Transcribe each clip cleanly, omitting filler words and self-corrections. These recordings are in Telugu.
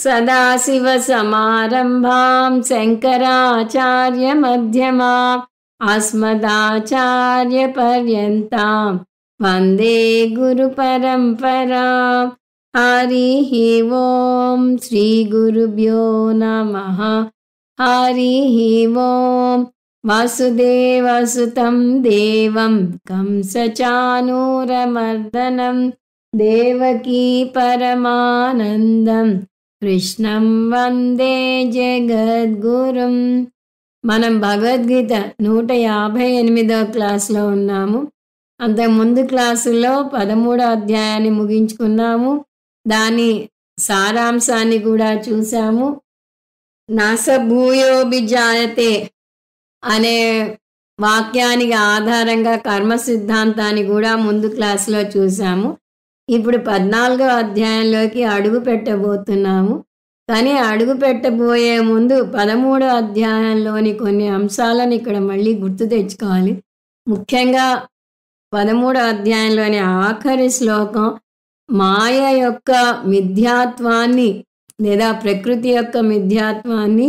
सदाशिवसमारम्भां शङ्कराचार्यमध्यमाम् अस्मदाचार्यपर्यन्तां वन्दे गुरुपरम्पराम्। हरिः ओं श्रीगुरुभ्यो नमः। हरिः ओं वसुदेवसुतं देवं कंसचाणूरमर्दनं देवकी परमानन्दं కృష్ణం వందే జగద్గురుం. మనం భగవద్గీత 158వ క్లాస్లో ఉన్నాము. అంతకుముందు క్లాసులో 13వ అధ్యాయాన్ని ముగించుకున్నాము. దాని సారాంశాన్ని కూడా చూసాము. నాసభూయోభిజాయతే అనే వాక్యానికి ఆధారంగా కర్మ సిద్ధాంతాన్ని కూడా ముందు క్లాసులో చూసాము. ఇప్పుడు 14వ అధ్యాయంలోకి అడుగు పెట్టబోతున్నాము. కానీ అడుగు పెట్టబోయే ముందు 13వ అధ్యాయంలోని కొన్ని అంశాలను ఇక్కడ మళ్ళీ గుర్తు తెచ్చుకోవాలి. ముఖ్యంగా 13వ అధ్యాయంలోని ఆఖరి శ్లోకం మాయ యొక్క మిథ్యాత్వాన్ని లేదా ప్రకృతి యొక్క మిథ్యాత్వాన్ని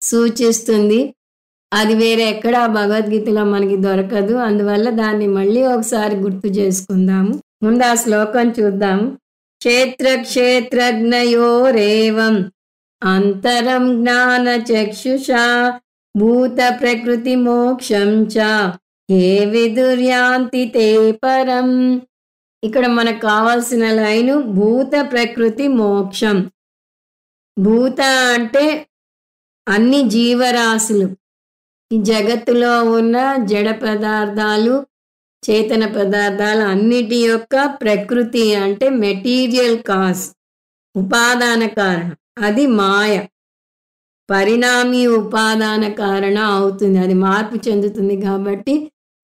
సూచిస్తుంది. అది వేరే ఎక్కడా భగవద్గీతలో మనకి దొరకదు. అందువల్ల దాన్ని మళ్ళీ ఒకసారి గుర్తు చేసుకుందాము. ముందు ఆ శ్లోకం చూద్దాం. క్షేత్రక్షేత్రజ్ఞయోరేవం అంతరం జ్ఞాన చక్షుషా భూత ప్రకృతి మోక్షం చ ఏ విదుర్యాంతి తే పరం. ఇక్కడ మనకు కావాల్సిన లైను భూత ప్రకృతి మోక్షం. భూత అంటే అన్ని జీవరాశులు, ఈ జగత్తులో ఉన్న జడ పదార్థాలు చేతన పదార్థాలు అన్నిటి యొక్క ప్రకృతి అంటే మెటీరియల్ కాజ్, ఉపాదాన కారణం. అది మాయ, పరిణామీ ఉపాదాన కారణం అవుతుంది. అది మార్పు చెందుతుంది కాబట్టి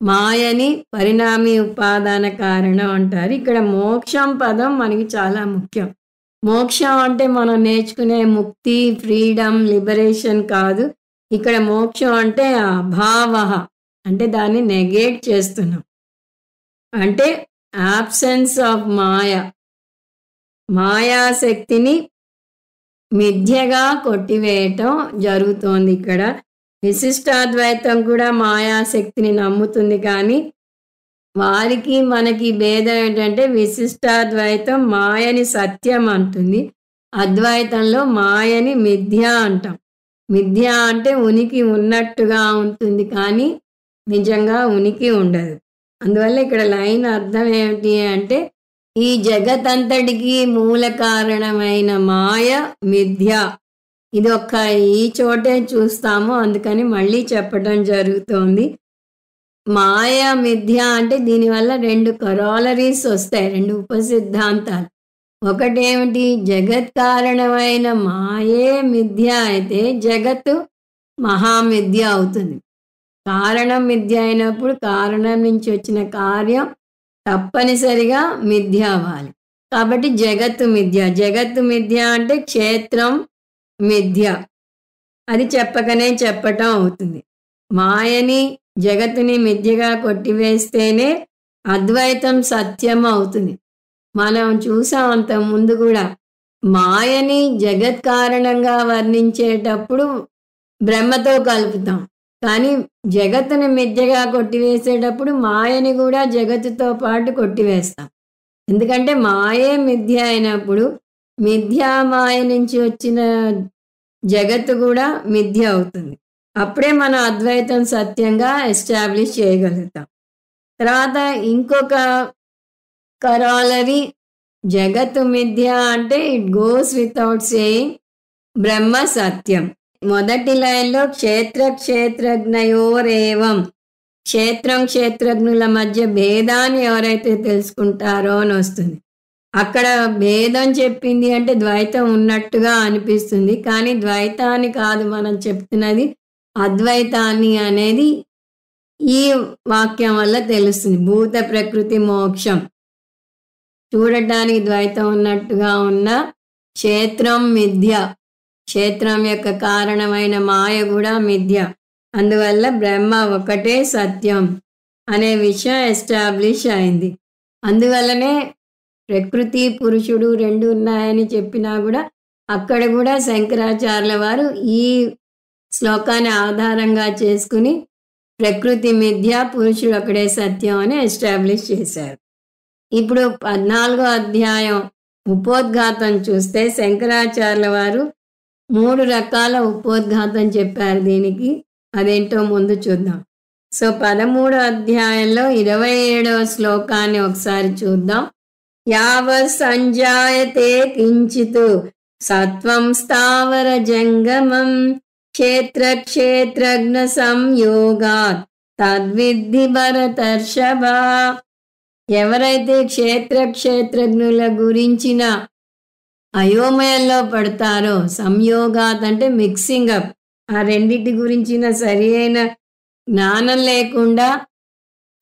మాయని పరిణామీ ఉపాదాన కారణం అంటారు. ఇక్కడ మోక్షం పదం మనకి చాలా ముఖ్యం. మోక్షం అంటే మనం నేర్చుకునే ముక్తి, ఫ్రీడమ్, లిబరేషన్ కాదు. ఇక్కడ మోక్షం అంటే అభావ, అంటే దాన్ని నెగేట్ చేస్తున్నాం. అంటే ఆబ్సెన్స్ ఆఫ్ మాయ, మాయాశక్తిని మిథ్యగా కొట్టివేయటం జరుగుతోంది. ఇక్కడ విశిష్టాద్వైతం కూడా మాయాశక్తిని నమ్ముతుంది. కానీ వారికి మనకి భేదం ఏంటంటే విశిష్టాద్వైతం మాయని సత్యం అంటుంది, అద్వైతంలో మాయని మిథ్య అంటాం. మిథ్య అంటే ఉనికి ఉన్నట్టుగా ఉంటుంది కానీ నిజంగా ఉనికి ఉండదు. అందువల్ల ఇక్కడ లైన్ అర్థం ఏమిటి అంటే ఈ జగతంతటికి మూల కారణమైన మాయ మిథ్య. ఇది ఈ చోటే చూస్తాము, అందుకని మళ్ళీ చెప్పడం జరుగుతోంది. మాయ మిథ్య అంటే దీనివల్ల 2 కరాలరీస్ వస్తాయి, 2 ఉపసిద్ధాంతాలు. ఒకటేమిటి, జగత్ కారణమైన మాయే మిథ్య అయితే జగత్తు మహామిథ్య అవుతుంది. కారణం మిథ్య అయినప్పుడు కారణం నుంచి వచ్చిన కార్యం తప్పనిసరిగా మిథ్య అవ్వాలి. కాబట్టి జగత్తు మిథ్య. జగత్తు మిథ్య అంటే క్షేత్రం మిథ్య, అది చెప్పకనే చెప్పటం అవుతుంది. మాయని జగత్తుని మిథ్యగా కొట్టివేస్తేనే అద్వైతం సత్యం అవుతుంది. మనం చూసాం అంత ముందు కూడా, మాయని జగత్ కారణంగా వర్ణించేటప్పుడు బ్రహ్మతో కలుపుతాం. కానీ జగత్తుని మిథ్యగా కొట్టివేసేటప్పుడు మాయని కూడా జగత్తుతో పాటు కొట్టివేస్తాం. ఎందుకంటే మాయే మిథ్య అయినప్పుడు మిథ్యా మాయ నుంచి వచ్చిన జగత్తు కూడా మిథ్య అవుతుంది. అప్పుడే మనం అద్వైతం సత్యంగా ఎస్టాబ్లిష్ చేయగలుగుతాం. తర్వాత ఇంకొక కరాలరీ, జగత్తు మిథ్య అంటే ఇట్ గోస్ వితౌట్ సేయింగ్ బ్రహ్మ సత్యం. మొదటి లైన్లో క్షేత్రక్షేత్రజ్ఞయోరేవం, క్షేత్రం క్షేత్రజ్ఞుల మధ్య భేదాన్ని ఎవరైతే తెలుసుకుంటారో అని వస్తుంది. అక్కడ భేదం చెప్పింది అంటే ద్వైతం ఉన్నట్టుగా అనిపిస్తుంది, కానీ ద్వైతాన్ని కాదు మనం చెప్తున్నది, అద్వైతాన్ని అనేది ఈ వాక్యం వల్ల తెలుస్తుంది. భూత ప్రకృతి మోక్షం, చూడటానికి ద్వైతం ఉన్నట్టుగా ఉన్న క్షేత్రం మిథ్య, క్షేత్రం యొక్క కారణమైన మాయ కూడా మిథ్య. అందువల్ల బ్రహ్మ ఒకటే సత్యం అనే విషయం ఎస్టాబ్లిష్ అయింది. అందువల్లనే ప్రకృతి పురుషుడు 2 ఉన్నాయని చెప్పినా కూడా అక్కడ కూడా శంకరాచార్యుల వారు ఈ శ్లోకాన్ని ఆధారంగా చేసుకుని ప్రకృతి మిథ్య, పురుషుడు ఒకడే సత్యం అని ఎస్టాబ్లిష్ చేశారు. ఇప్పుడు 14వ అధ్యాయం ఉపోద్ఘాతం చూస్తే శంకరాచార్యుల వారు 3 రకాల ఉపోద్ఘాతం చెప్పారు దీనికి. అదేంటో ముందు చూద్దాం. సో 13వ అధ్యాయంలో 27వ శ్లోకాన్ని ఒకసారి చూద్దాం. యావత్ సంజాయతే కించిత్ సత్వం స్థావర జంగమం క్షేత్ర క్షేత్రజ్ఞ సంయోగాత్ తద్విద్ధి భరతర్షభ. ఎవరైతే క్షేత్రజ్ఞుల గురించిన అయోమయంలో పడతారో, సంయోగాత్ అంటే మిక్సింగ్ అప్, ఆ రెండింటి గురించిన సరి అయిన జ్ఞానం లేకుండా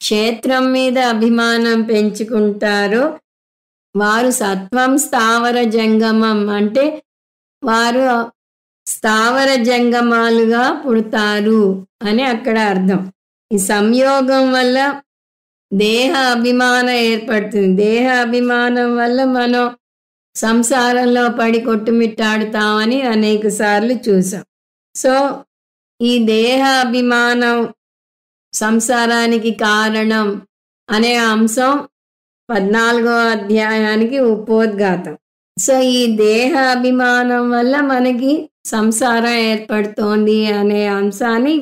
క్షేత్రం మీద అభిమానం పెంచుకుంటారో వారు సత్వం స్థావర జంగమం అంటే వారు స్థావర జంగమాలుగా పుడతారు అని అక్కడ అర్థం. ఈ సంయోగం వల్ల దేహ అభిమానం ఏర్పడుతుంది. దేహ అభిమానం వల్ల మనం సంసారంలో పడి కొట్టుమిట్టాడుతామని అనేక సార్లు చూసాం. సో ఈ దేహ అభిమానం సంసారానికి కారణం అనే అంశం 14వ అధ్యాయానికి ఉపోద్ఘాతం. సో ఈ దేహ అభిమానం వల్ల మనకి సంసారం ఏర్పడుతోంది అనే అంశాన్ని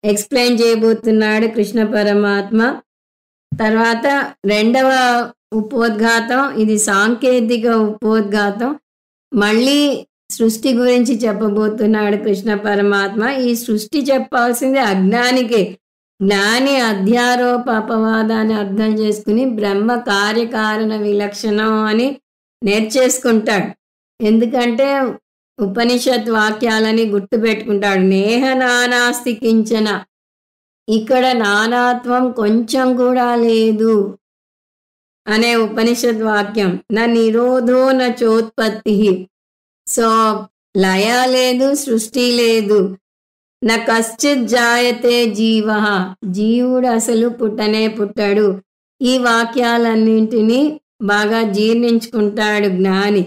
ఎక్స్ప్లెయిన్ చేయబోతున్నాడు కృష్ణ పరమాత్మ. తర్వాత 2వ ఉపోద్ఘాతం, ఇది సాంకేతిక ఉపోద్ఘాతం. మళ్ళీ సృష్టి గురించి చెప్పబోతున్నాడు కృష్ణ పరమాత్మ. ఈ సృష్టి చెప్పాల్సింది అజ్ఞానికే. జ్ఞాని అధ్యారోప అపవాదాన్ని అర్థం చేసుకుని బ్రహ్మ కార్యకారణ విలక్షణం అని నేర్చేసుకుంటాడు. ఎందుకంటే ఉపనిషత్ వాక్యాలని గుర్తుపెట్టుకుంటాడు. నేహ నానాస్తి కించన, ఇక్కడ నానాత్వం కొంచెం కూడా లేదు అనే ఉపనిషత్ వాక్యం. నా నిరోధో నా చోత్పత్తి. సో లయ లేదు, సృష్టి లేదు. నా కశ్చిత్ జాయతే జీవ, జీవుడు అసలు పుట్టనే పుట్టాడు. ఈ వాక్యాలన్నింటినీ బాగా జీర్ణించుకుంటాడు జ్ఞాని.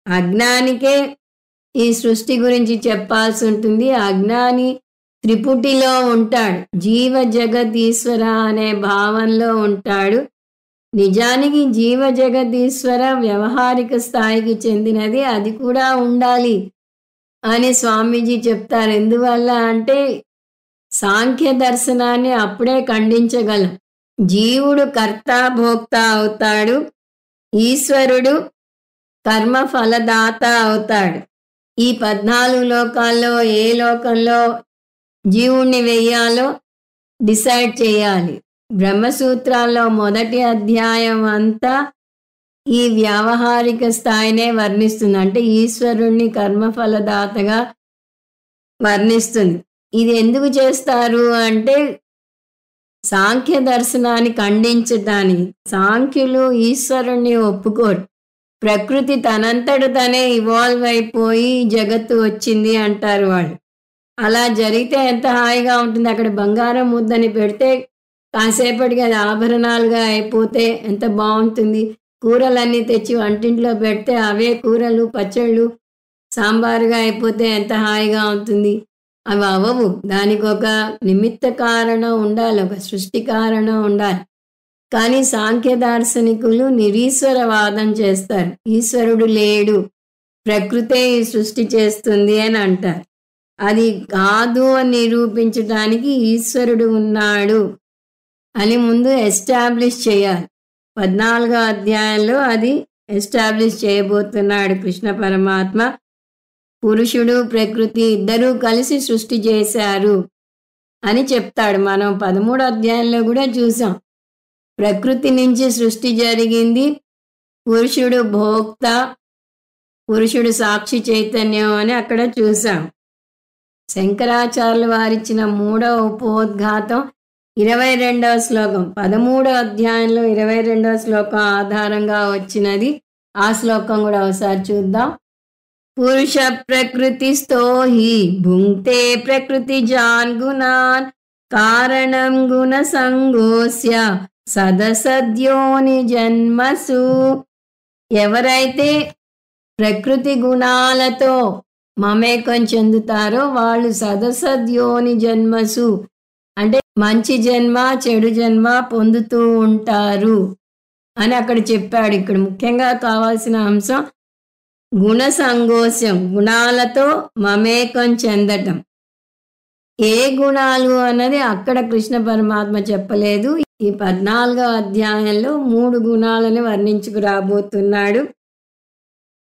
అజ్ఞానికే ఈ సృష్టి గురించి చెప్పాల్సి ఉంటుంది. అజ్ఞాని త్రిపుటిలో ఉంటాడు, జీవ జగదీశ్వర అనే భావంలో ఉంటాడు. నిజానికి జీవ జగదీశ్వర వ్యవహారిక స్థాయికి చెందినది, అది కూడా ఉండాలి అని స్వామీజీ చెప్తారు. ఎందువల్ల అంటే సాంఖ్య దర్శనాన్ని అప్పుడే ఖండించగలం. జీవుడు కర్త భోక్త అవుతాడు, ఈశ్వరుడు కర్మ ఫలదాత అవుతాడు. ఈ 14 లోకాల్లో ఏ లోకంలో జీవుణ్ణి వెయ్యాలో డిసైడ్ చేయాలి. బ్రహ్మసూత్రాల్లో 1వ అధ్యాయం అంతా ఈ వ్యావహారిక స్థాయినే వర్ణిస్తుంది. అంటే ఈశ్వరుణ్ణి కర్మఫలదాతగా వర్ణిస్తుంది. ఇది ఎందుకు చేస్తారు అంటే సాంఖ్య దర్శనాన్ని ఖండించటానికి. సాంఖ్యులు ఈశ్వరుణ్ణి ఒప్పుకోరు. ప్రకృతి తనంతట తనే ఇవాల్వ్ అయిపోయి జగత్తు వచ్చింది అంటారు వాళ్ళు. అలా జరిగితే ఎంత హాయిగా ఉంటుంది. అక్కడ బంగారం ముద్దని పెడితే కాసేపటికి అది ఆభరణాలుగా అయిపోతే ఎంత బాగుంటుంది. కూరలన్నీ తెచ్చి వంటింట్లో పెడితే అవే కూరలు, పచ్చళ్ళు, సాంబారుగా అయిపోతే ఎంత హాయిగా ఉంటుంది. అవి అవ్వవు. దానికి ఒక నిమిత్త కారణం ఉండాలి, ఒక సృష్టి కారణం ఉండాలి. కానీ సాంఖ్య దార్శనికులు నిరీశ్వరవాదం చేస్తారు. ఈశ్వరుడు లేడు, ప్రకృతే ఈ సృష్టి చేస్తుంది అని అంటారు. అది కాదు అని నిరూపించడానికి ఈశ్వరుడు ఉన్నాడు అని ముందు ఎస్టాబ్లిష్ చేయాలి. 14వ అధ్యాయంలో అది ఎస్టాబ్లిష్ చేయబోతున్నాడు కృష్ణ పరమాత్మ. పురుషుడు ప్రకృతి ఇద్దరూ కలిసి సృష్టి చేశారు అని చెప్తాడు. మనం 13వ అధ్యాయంలో కూడా చూసాం. ప్రకృతి నుంచి సృష్టి జరిగింది, పురుషుడు భోక్త, పురుషుడు సాక్షి చైతన్యం అని అక్కడ చూసాం. శంకరాచార్యులు వారిచ్చిన 3వ ఉపోద్ఘాతం 22వ శ్లోకం. 13వ అధ్యాయంలో 22వ శ్లోకం ఆధారంగా వచ్చినది. ఆ శ్లోకం కూడా ఒకసారి చూద్దాం. పురుష ప్రకృతిస్థో హి భుంక్తే ప్రకృతి జాన్ గుణాన్ కారణం గుణ సంగోస్య సదసద్యోని జన్మసు. ఎవరైతే ప్రకృతి గుణాలతో మమేకం చెందుతారో వాళ్ళు సదసద్యోని జన్మసు అంటే మంచి జన్మ చెడు జన్మ పొందుతూ ఉంటారు అని అక్కడ చెప్పాడు. ఇక్కడ ముఖ్యంగా కావాల్సిన అంశం గుణ సంగోష్యం, గుణాలతో మమేకం చెందటం. ఏ గుణాలు అన్నది అక్కడ కృష్ణ పరమాత్మ చెప్పలేదు. ఈ 14వ అధ్యాయంలో 3 గుణాలను వర్ణించుకురాబోతున్నాడు.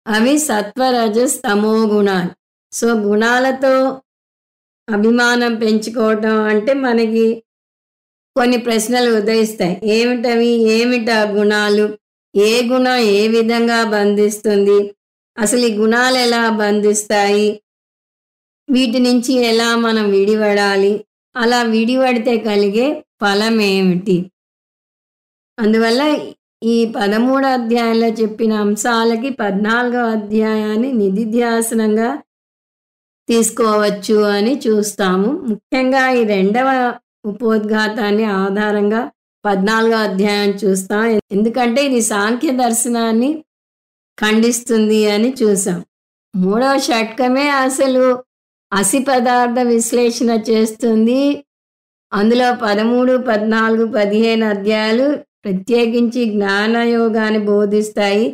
అవి సత్వ రజస్ తమో గుణాలు. సో గుణాలతో అభిమానం పెంచుకోవటం అంటే మనకి కొన్ని ప్రశ్నలు ఉదయిస్తాయి. ఏమిటవి? ఏమిటా గుణాలు? ఏ గుణం ఏ విధంగా బంధిస్తుంది? అసలు ఈ గుణాలు ఎలా బంధిస్తాయి? వీటి నుంచి ఎలా మనం విడిపడాలి? అలా విడిపడితే కలిగే ఫలం ఏమిటి? అందువల్ల ఈ 13వ అధ్యాయంలో చెప్పిన అంశాలకి 14వ అధ్యాయాన్ని నిధిధ్యాసనంగా తీసుకోవచ్చు అని చూస్తాము. ముఖ్యంగా ఈ 2వ ఉపోద్ఘాతాన్ని ఆధారంగా 14వ అధ్యాయం చూస్తాం. ఎందుకంటే ఇది సాంఖ్య దర్శనాన్ని ఖండిస్తుంది అని చూసాం. 3వ షట్కమే అసలు అసి పదార్థ విశ్లేషణ చేస్తుంది. అందులో 13, 14, 15 అధ్యాయాలు ప్రత్యేకించి జ్ఞానయోగాన్ని బోధిస్తాయి.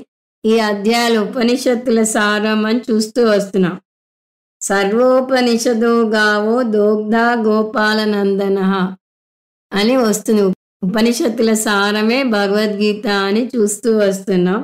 ఈ అధ్యాయాలు ఉపనిషత్తుల సారం అని చూస్తూ వస్తున్నాం. సర్వోపనిషదో గావో దోగ్ధ గోపాలనందన అని వస్తుంది. ఉపనిషత్తుల సారమే భగవద్గీత అని చూస్తూ వస్తున్నాం.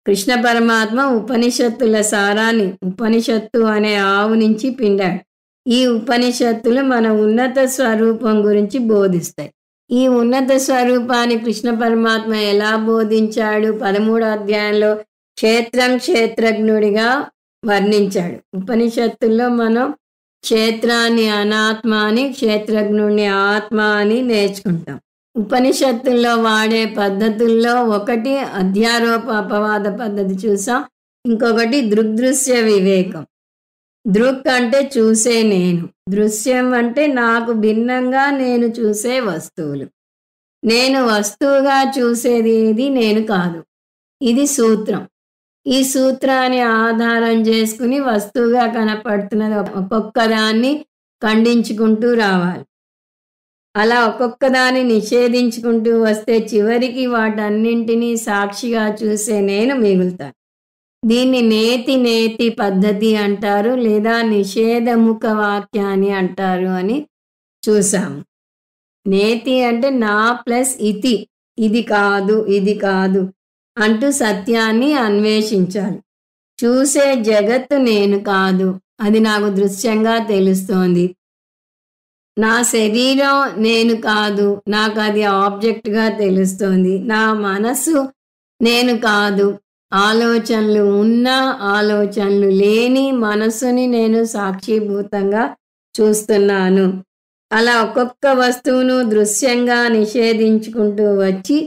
కృష్ణ పరమాత్మ ఉపనిషత్తుల సారాన్ని ఉపనిషత్తు అనే ఆవు నుంచి పిండాడు. ఈ ఉపనిషత్తులు మన ఉన్నత స్వరూపం గురించి బోధిస్తాయి. ఈ ఉన్నత స్వరూపాన్ని కృష్ణ పరమాత్మ ఎలా బోధించాడు? 13వ అధ్యాయంలో క్షేత్రం క్షేత్రజ్ఞుడిగా వర్ణించాడు. ఉపనిషత్తుల్లో మనం క్షేత్రాన్ని అనాత్మ అని, క్షేత్రజ్ఞుడిని ఆత్మ అని నేర్చుకుంటాం. ఉపనిషత్తుల్లో వాడే పద్ధతుల్లో ఒకటి అధ్యారోప అపవాద పద్ధతి చూసాం. ఇంకొకటి దృగ్దృశ్య వివేకం. దృక్ అంటే చూసే నేను, దృశ్యం అంటే నాకు భిన్నంగా నేను చూసే వస్తువులు. నేను వస్తువుగా చూసేది ఏది నేను కాదు. ఇది సూత్రం. ఈ సూత్రాన్ని ఆధారం చేసుకుని వస్తువుగా కనపడుతున్నది ఒక్కొక్క దాన్ని ఖండించుకుంటూ రావాలి. అలా ఒక్కొక్క దాన్ని నిషేధించుకుంటూ వస్తే చివరికి వాటన్నింటినీ సాక్షిగా చూసే నేను మిగులుతాను. దీన్ని నేతి నేతి పద్ధతి అంటారు, లేదా నిషేధముఖ వాక్యాన్ని అంటారు అని చూసాము. నేతి అంటే నా ప్లస్ ఇతి, ఇది కాదు ఇది కాదు అంటూ సత్యాన్ని అన్వేషించాలి. చూసే జగత్తు నేను కాదు, అది నాకు దృశ్యంగా తెలుస్తోంది. నా శరీరం నేను కాదు, నాకు అది ఆబ్జెక్ట్గా తెలుస్తోంది. నా మనసు నేను కాదు, ఆలోచనలు ఉన్నా ఆలోచనలు లేని మనసుని నేను సాక్షిభూతంగా చూస్తున్నాను. అలా ఒక్కొక్క వస్తువును దృశ్యంగా నిషేధించుకుంటూ వచ్చి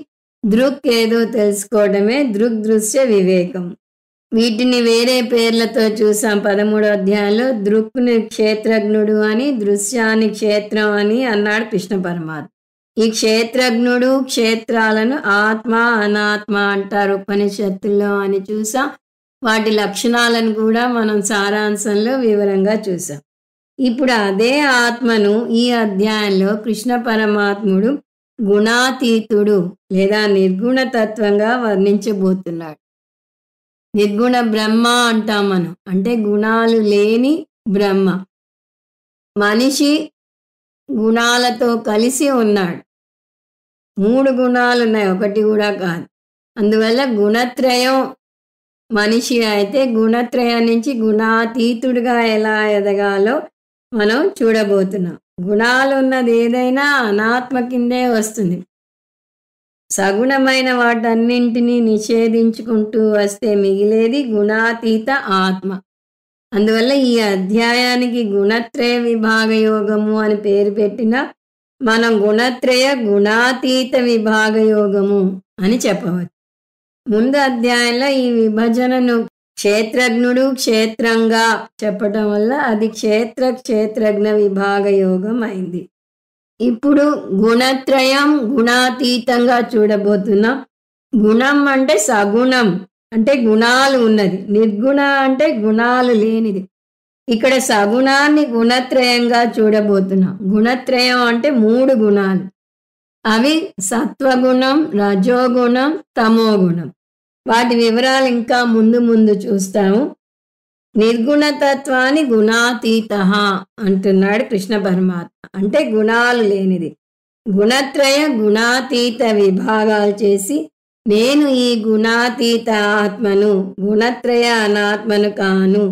దృక్ ఏదో తెలుసుకోవడమే దృగ్దృశ్య వివేకం. వీటిని వేరే పేర్లతో చూసాం 13వ అధ్యాయంలో. దృక్ని క్షేత్రజ్ఞుడు అని, దృశ్యాన్ని క్షేత్రం అని అన్నాడు కృష్ణ పరమాత్మ. ఈ క్షేత్రజ్ఞుడు క్షేత్రాలను ఆత్మ అనాత్మ అంటారు ఉపనిషత్తుల్లో అని చూసాం. వాటి లక్షణాలను కూడా మనం సారాంశంలో వివరంగా చూసాం. ఇప్పుడు అదే ఆత్మను ఈ అధ్యాయంలో కృష్ణ పరమాత్ముడు గుణాతీతుడు లేదా నిర్గుణ తత్వంగా వర్ణించబోతున్నాడు. నిర్గుణ బ్రహ్మ అంటాం మనం, అంటే గుణాలు లేని బ్రహ్మ. మనిషి గుణాలతో కలిసి ఉన్నాడు. 3 గుణాలు ఉన్నాయి, ఒకటి కూడా కాదు. అందువల్ల గుణత్రయం మనిషి అయితే గుణత్రయం నుంచి గుణాతీతుడిగా ఎలా ఎదగాలో మనం చూడబోతున్నాం. గుణాలు ఉన్నది ఏదైనా అనాత్మ కిందే వస్తుంది. సగుణమైన వాటన్నింటినీ నిషేధించుకుంటూ వస్తే మిగిలేది గుణాతీత ఆత్మ. అందువల్ల ఈ అధ్యాయానికి గుణత్రయ విభాగ యోగము అని పేరు పెట్టిన మనం గుణత్రయ గుణాతీత విభాగ యోగము అని చెప్పవచ్చు. ముందు అధ్యాయంలో ఈ విభజనను క్షేత్రజ్ఞుడు క్షేత్రంగా చెప్పటం వల్ల అది క్షేత్రజ్ఞ విభాగ యోగం అయింది. ఇప్పుడు గుణత్రయం గుణాతీతంగా చూడబోతున్నాం. గుణం అంటే సగుణం అంటే గుణాలు ఉన్నది, నిర్గుణ అంటే గుణాలు లేనిది. ఇక్కడ సగుణాన్ని గుణత్రయంగా చూడబోతున్నాం. గుణత్రయం అంటే 3 గుణాలు. అవి సత్వగుణం, రజోగుణం, తమోగుణం. వాటి వివరాలు ఇంకా ముందు ముందు చూస్తాము. నిర్గుణతత్వాన్ని గుణాతీత అంటున్నాడు కృష్ణ పరమాత్మ. అంటే గుణాలు లేనిది. గుణత్రయ గుణాతీత విభాగాలు చేసి నేను ఈ గుణాతీత ఆత్మను, గుణత్రయ అనాత్మను కాను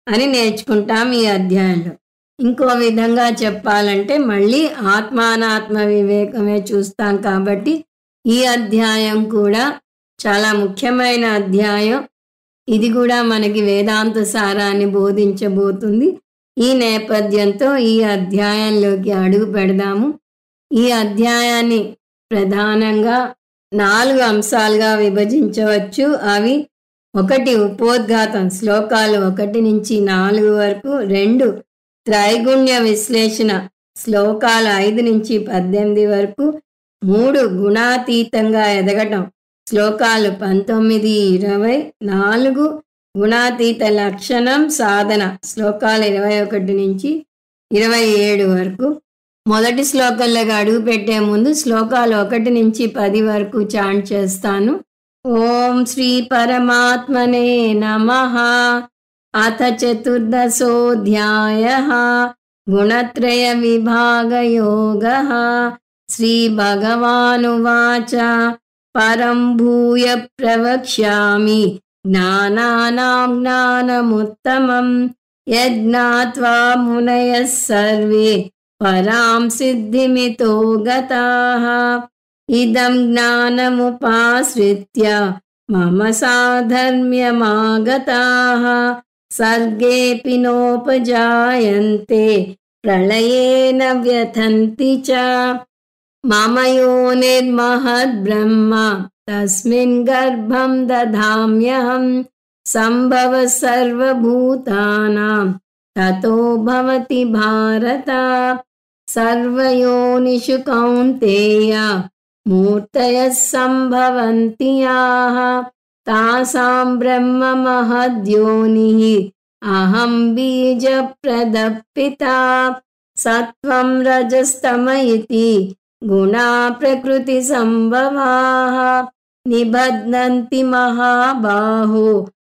అని నేర్చుకుంటాం ఈ అధ్యాయంలో. ఇంకో విధంగా చెప్పాలంటే మళ్ళీ ఆత్మానాత్మ వివేకమే చూస్తాం. కాబట్టి ఈ అధ్యాయం కూడా చాలా ముఖ్యమైన అధ్యాయం. ఇది కూడా మనకి వేదాంత సారాన్ని బోధించబోతుంది. ఈ నేపథ్యంతో ఈ అధ్యాయంలోకి అడుగు పెడదాము. ఈ అధ్యాయాన్ని ప్రధానంగా 4 అంశాలుగా విభజించవచ్చు. అవి 1 ఉపోద్ఘాతం, శ్లోకాలు 1 నుంచి 4 వరకు. 2 త్రైగుణ్య విశ్లేషణ, శ్లోకాలు 5 నుంచి 18 వరకు. 3 గుణాతీతంగా ఎదగటం, శ్లోకాలు 19, 20. 4 గుణాతీత లక్షణం సాధన, శ్లోకాలు 21 నుంచి 27 వరకు. మొదటి శ్లోకంలోకి అడుగు పెట్టే ముందు శ్లోకాలు 1 నుంచి 10 వరకు చాంట్ చేస్తాను. ఓం శ్రీ పరమాత్మనే నమః. అథ చతుర్దశోऽధ్యాయః గుణత్రయ విభాగయోగః. శ్రీ భగవానువాచ పరం భూయ ప్రవక్ష్యామి జ్ఞానానాం జ్ఞానముత్తమం యజ్ఞాత్వా మునయః సర్వే పరాం సిద్ధిమితో గతాః. ఇదం జ్ఞానముపాశ్రిత్య మమ సాధర్మ్యమాగతాః. సర్గేऽపి నోపజాయంతే ప్రళయేన వ్యథంతి చ. మమ యోనిర్మహద్బ్రహ్మ తస్మిన్ గర్భం దధామ్యహం. సంభవ సర్వభూతానాం తతో భవతి భారత. సర్వయోనిషు కౌంతేయ మూర్తయః సంభవంతి యాః. తాసాం బ్రహ్మ మహద్యోనిః అహం బీజప్రదః. సత్వం రజస్తమ ఇతి గుణా ప్రకృతి సంభవాః. నిబధ్నంతి మహాబాహో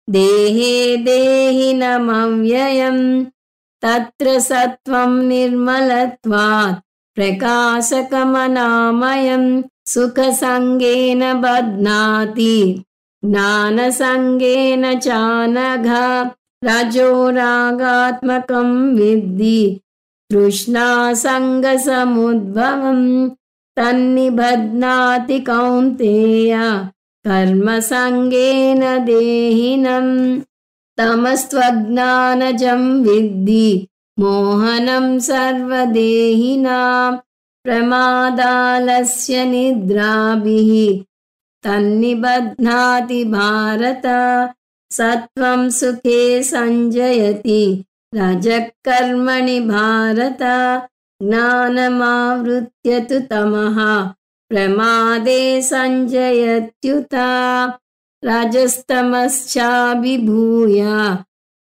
దేహే దేహినమవ్యయం. తత్ర సత్వం నిర్మలత్వాత్ ప్రకాశకమనామయం. సుఖసంగేన బధ్నాతి జ్ఞానసంగేన చానఘ. రజో రాగాత్మకం విద్ధి తృష్ణాసంగసముద్భవం. తన్నిబధ్నాతి కౌంతేయ కర్మసంగేన దేహినం. తమస్త్వజ్ఞానజం విద్ధి మోహనం సర్వదేహినాం. ప్రమాదాలస్య నిద్రాభిః తన్నిబధ్నాతి భారత. సత్వం సుఖే సంజయతి రజః కర్మణి భారత. జ్ఞానమావృత్య తు తమః ప్రమాదే సంజయత్యుత. రజస్తమశ్చాభిభూయ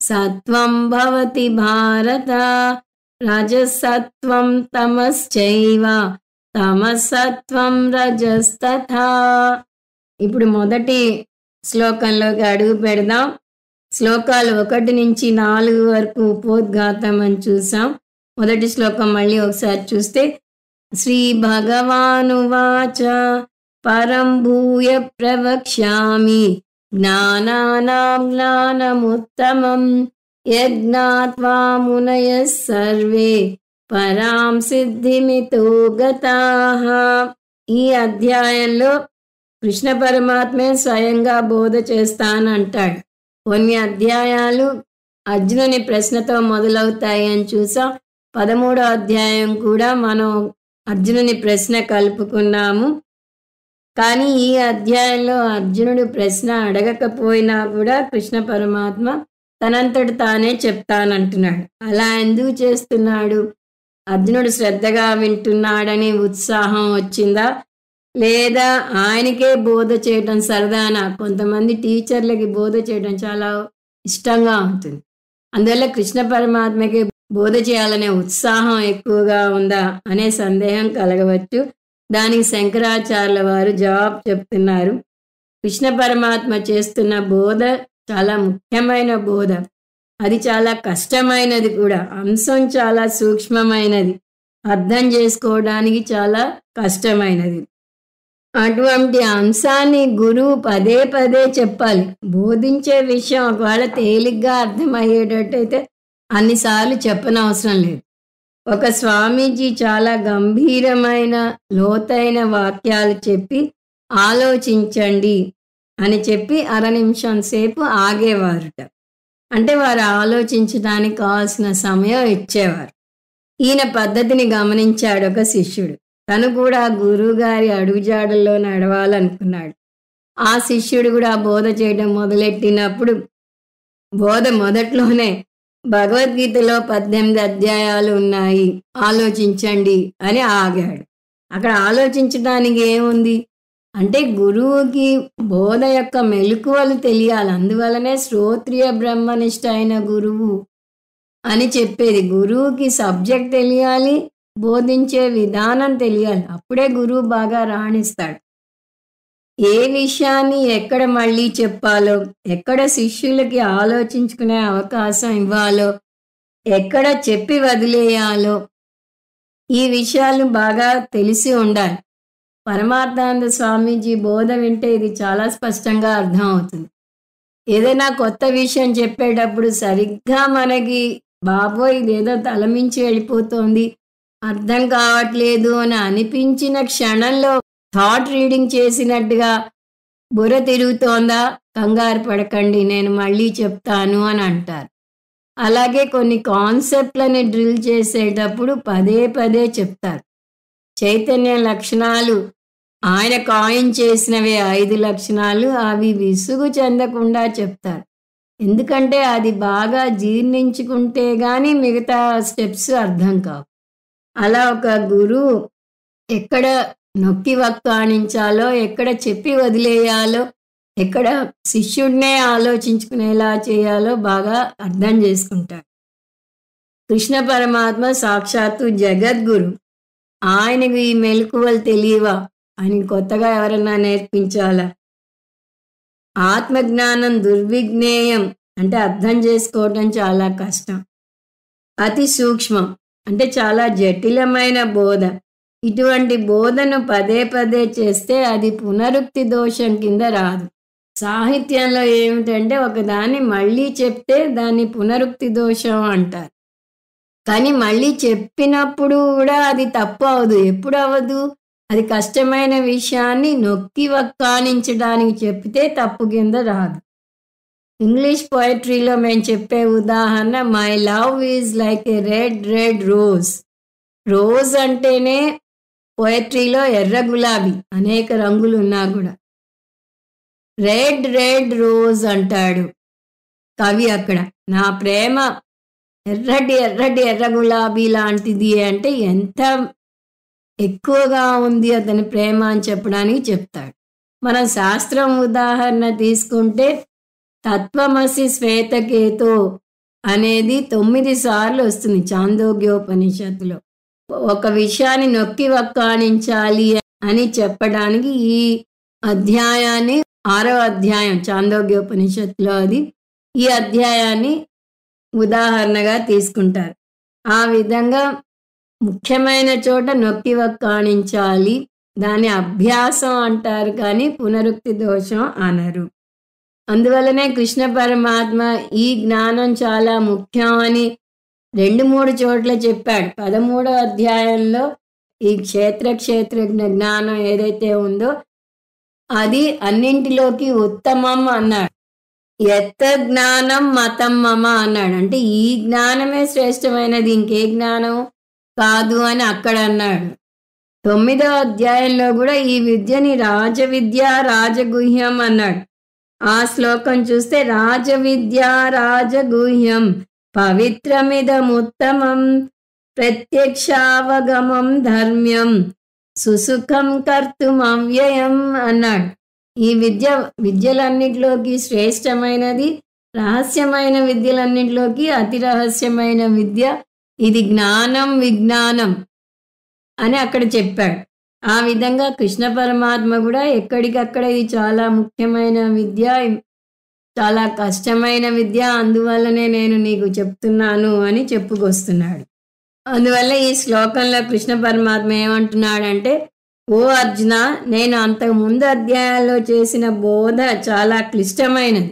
సత్వం భవతి భారత. రజసత్వం తమశ్చైవ తమసత్వం రజస్తథా. ఇప్పుడు మొదటి శ్లోకంలోకి అడుగు పెడదాం. శ్లోకాలు 1 నుంచి 4 వరకు ఉపోద్ఘాతం అని చూసాం. మొదటి శ్లోకం మళ్ళీ ఒకసారి చూస్తే శ్రీ భగవానువాచ పరం భూయ ప్రవక్ష్యామి జ్ఞానానాం జ్ఞానముత్తమం యజ్ఞాత్వా మునయః సర్వే పరాం సిద్ధిమితో గతాః. ఈ అధ్యాయంలో కృష్ణ పరమాత్మే స్వయంగా బోధ చేస్తానంటాడు. కొన్ని అధ్యాయాలు అర్జునుని ప్రశ్నతో మొదలవుతాయి అని చూసాం. 13వ అధ్యాయం కూడా మనం అర్జునుని ప్రశ్న కలుపుకున్నాము. కానీ ఈ అధ్యాయంలో అర్జునుడు ప్రశ్న అడగకపోయినా కూడా కృష్ణ పరమాత్మ తనంతటి తానే చెప్తానంటున్నాడు. అలా ఎందుకు చేస్తున్నాడు? అర్జునుడు శ్రద్ధగా వింటున్నాడని ఉత్సాహం వచ్చిందా? లేదా ఆయనకే బోధ చేయటం సరదానా. కొంతమంది టీచర్లకి బోధ చేయడం చాలా ఇష్టంగా ఉంటుంది. అందువల్ల కృష్ణ పరమాత్మకి బోధ చేయాలనే ఉత్సాహం ఎక్కువగా ఉందా అనే సందేహం కలగవచ్చు. దానికి శంకరాచార్యుల వారు జవాబు చెప్తున్నారు. కృష్ణ పరమాత్మ చేస్తున్న బోధ చాలా ముఖ్యమైన బోధ. అది చాలా కష్టమైనది కూడా. అంశం చాలా సూక్ష్మమైనది, అర్థం చేసుకోవడానికి చాలా కష్టమైనది. అటువంటి అంశాన్ని గురువు పదే పదే చెప్పాలి. బోధించే విషయం ఒకవేళ తేలిగ్గా అర్థమయ్యేటట్టయితే అన్నిసార్లు చెప్పనవసరం లేదు. ఒక స్వామీజీ చాలా గంభీరమైన లోతైన వాక్యాలు చెప్పి ఆలోచించండి అని చెప్పి 1/2 నిమిషం సేపు ఆగేవారుట. అంటే వారు ఆలోచించడానికి కావాల్సిన సమయం ఇచ్చేవారు. ఈయన పద్ధతిని గమనించాడు ఒక శిష్యుడు. తను కూడా గురువుగారి అడుగుజాడల్లో నడవాలనుకున్నాడు. ఆ శిష్యుడు కూడా బోధ చేయడం మొదలెట్టినప్పుడు బోధ మొదట్లోనే భగవద్గీతలో 18 అధ్యాయాలు ఉన్నాయి, ఆలోచించండి అని ఆగాడు. అక్కడ ఆలోచించడానికి ఏముంది అంటే గురువుకి బోధ యొక్క మెలకువలు తెలియాలి. అందువలనే శ్రోత్రియ బ్రహ్మనిష్ట అయిన గురువు అని చెప్పేది. గురువుకి సబ్జెక్ట్ తెలియాలి, బోధించే విధానం తెలియాలి. అప్పుడే గురువు బాగా రాణిస్తాడు. ఏ విషయాన్ని ఎక్కడ మళ్ళీ చెప్పాలో, ఎక్కడ శిష్యులకి ఆలోచించుకునే అవకాశం ఇవ్వాలో, ఎక్కడ చెప్పి వదిలేయాలో, ఈ విషయాలు బాగా తెలిసి ఉండాలి. పరమార్థానంద స్వామీజీ బోధ వింటే ఇది చాలా స్పష్టంగా అర్థం అవుతుంది. ఏదైనా కొత్త విషయం చెప్పేటప్పుడు సరిగ్గా మనకి బాబోయ్ ఇదేదో తలమించి వెళ్ళిపోతోంది, అర్థం కావట్లేదు అని అనిపించిన క్షణంలో థాట్ రీడింగ్ చేసినట్టుగా బుర్ర తిరుగుతోందా, కంగారు పడకండి నేను మళ్ళీ చెప్తాను అని అంటారు. అలాగే కొన్ని కాన్సెప్ట్లని డ్రిల్ చేసేటప్పుడు పదే పదే చెప్తారు. చైతన్య లక్షణాలు ఆయన కాయిన్ చేసినవే 5 లక్షణాలు, అవి విసుగు చెందకుండా చెప్తారు. ఎందుకంటే అది బాగా జీర్ణించుకుంటే గాని మిగతా స్టెప్స్ అర్థం కావు. అలా ఒక గురువు ఎక్కడ నొక్కి వక్కాణించాలో, ఎక్కడ చెప్పి వదిలేయాలో, ఎక్కడ శిష్యుడినే ఆలోచించుకునేలా చేయాలో బాగా అర్థం చేసుకుంటాడు. కృష్ణ పరమాత్మ సాక్షాత్తు జగద్గురు. ఆయనకు ఈ మెలకువలు తెలియవా? ఆయన కొత్తగా ఎవరన్నా నేర్పించాలా? ఆత్మజ్ఞానం దుర్విజ్ఞేయం అంటే అర్థం చేసుకోవటం చాలా కష్టం. అతి సూక్ష్మం అంటే చాలా జటిలమైన బోధ. ఇటువంటి బోధను పదే పదే చేస్తే అది పునరుక్తి దోషం కింద రాదు. సాహిత్యంలో ఏమిటంటే ఒకదాన్ని మళ్ళీ చెప్తే దాన్ని పునరుక్తి దోషం అంటారు. కానీ మళ్ళీ చెప్పినప్పుడు కూడా అది తప్పు అవదు. ఎప్పుడు అవ్వదు? అది కష్టమైన విషయాన్ని నొక్కి వక్కాణించడానికి చెప్తే తప్పు కింద రాదు. ఇంగ్లీష్ పోయట్రీలో మేము చెప్పే ఉదాహరణ, my love is like A red red rose. Rose అంటేనే పోయట్రీలో ఎర్ర గులాబీ, అనేక రంగులు ఉన్నా కూడా రెడ్ రెడ్ రోజ్ అంటాడు కవి. అక్కడ నా ప్రేమ ఎర్రటి ఎర్రటి ఎర్ర గులాబీ లాంటిది అంటే ఎంత ఎక్కువగా ఉంది అతని ప్రేమ అని చెప్పడానికి చెప్తాడు. మన శాస్త్రం ఉదాహరణ తీసుకుంటే తత్వమసి శ్వేతకేతో అనేది 9 సార్లు వస్తుంది చాందోగ్యోపనిషత్తులో. ఒక విషయాన్ని నొక్కి వక్కాణించాలి అని చెప్పడానికి ఈ అధ్యాయాన్ని 6వ అధ్యాయం చాందోగ్యోపనిషత్తులో అది ఈ అధ్యాయాన్ని ఉదాహరణగా తీసుకుంటారు. ఆ విధంగా ముఖ్యమైన చోట నొక్కి వక్కాణించాలి. దాన్ని అభ్యాసం అంటారు కానీ పునరుక్తి దోషం అనరు. అందువల్లనే కృష్ణ పరమాత్మ ఈ జ్ఞానం చాలా ముఖ్యం అని 2-3 చోట్ల చెప్పాడు. 13వ అధ్యాయంలో ఈ క్షేత్రజ్ఞ జ్ఞానం ఏదైతే ఉందో అది అన్నింటిలోకి ఉత్తమం అన్నాడు. ఎత్త జ్ఞానం మతం మమ అన్నాడు. అంటే ఈ జ్ఞానమే శ్రేష్టమైనది, ఇంకే జ్ఞానం కాదు అని అక్కడ అన్నాడు. 9వ అధ్యాయంలో కూడా ఈ విద్యని రాజవిద్య రాజగుహ్యం అన్నాడు. ఆ శ్లోకం చూస్తే రాజవిద్య రాజగుహ్యం పవిత్రమిదముత్తమం ప్రత్యక్షావగమం ధర్మ్యం సుసుఖం కర్తుం అవ్యయం అన్నాడు. ఈ విద్యలన్నిటిలోకి శ్రేష్టమైనది, రహస్యమైన విద్యలన్నిటిలోకి అతి రహస్యమైన విద్య ఇది జ్ఞానం విజ్ఞానం అని అక్కడ చెప్పాడు. ఆ విధంగా కృష్ణ పరమాత్మ కూడా ఎక్కడికక్కడ ఇది చాలా ముఖ్యమైన విద్య, చాలా కష్టమైన విద్య, అందువల్లనే నేను నీకు చెప్తున్నాను అని చెప్పుకొస్తున్నాడు. అందువల్ల ఈ శ్లోకంలో కృష్ణ పరమాత్మ ఏమంటున్నాడంటే, ఓ అర్జున, నేను అంతకు ముందు అధ్యాయాల్లో చేసిన బోధ చాలా క్లిష్టమైనది.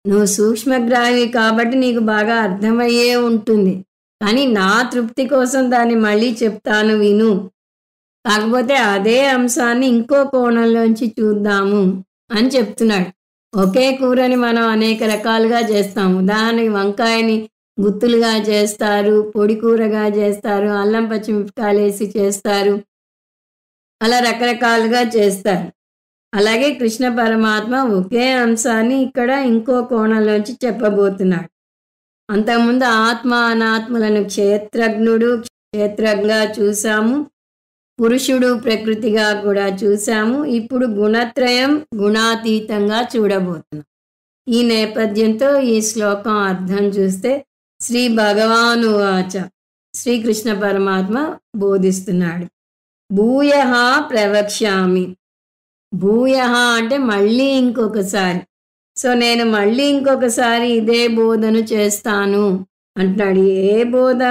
నువ్వు సూక్ష్మగ్రాహి కాబట్టి నీకు బాగా అర్థమయ్యే ఉంటుంది. కానీ నా తృప్తి కోసం దాన్ని మళ్ళీ చెప్తాను, విను. కాకపోతే అదే అంశాన్ని ఇంకో కోణంలోంచి చూద్దాము అని చెప్తున్నాడు. ఒకే కూరని మనం అనేక రకాలుగా చేస్తాం. ఉదాహరణకి వంకాయని గుత్తులుగా చేస్తారు, పొడి కూరగా చేస్తారు, అల్లం పచ్చిమిరపకాయలు వేసి చేస్తారు, అలా రకరకాలుగా చేస్తారు. అలాగే కృష్ణ పరమాత్మ ఒకే అంశాన్ని ఇక్కడ ఇంకో కోణంలోంచి చెప్పబోతున్నాడు. అంతకుముందు ఆత్మ అనాత్మలను క్షేత్రంగా చూసాము, పురుషుడు ప్రకృతిగా కూడా చూసాము. ఇప్పుడు గుణత్రయం గుణాతీతంగా చూడబోతున్నాం. ఈ నేపథ్యంతో ఈ శ్లోకం అర్థం చూస్తే, శ్రీ భగవాను వాచ, శ్రీకృష్ణ పరమాత్మ బోధిస్తున్నాడు. భూయః ప్రవక్ష్యామి. భూయః అంటే మళ్ళీ ఇంకొకసారి. సో నేను మళ్ళీ ఇంకొకసారి ఇదే బోధను చేస్తాను అంటున్నాడు. ఏ బోధ?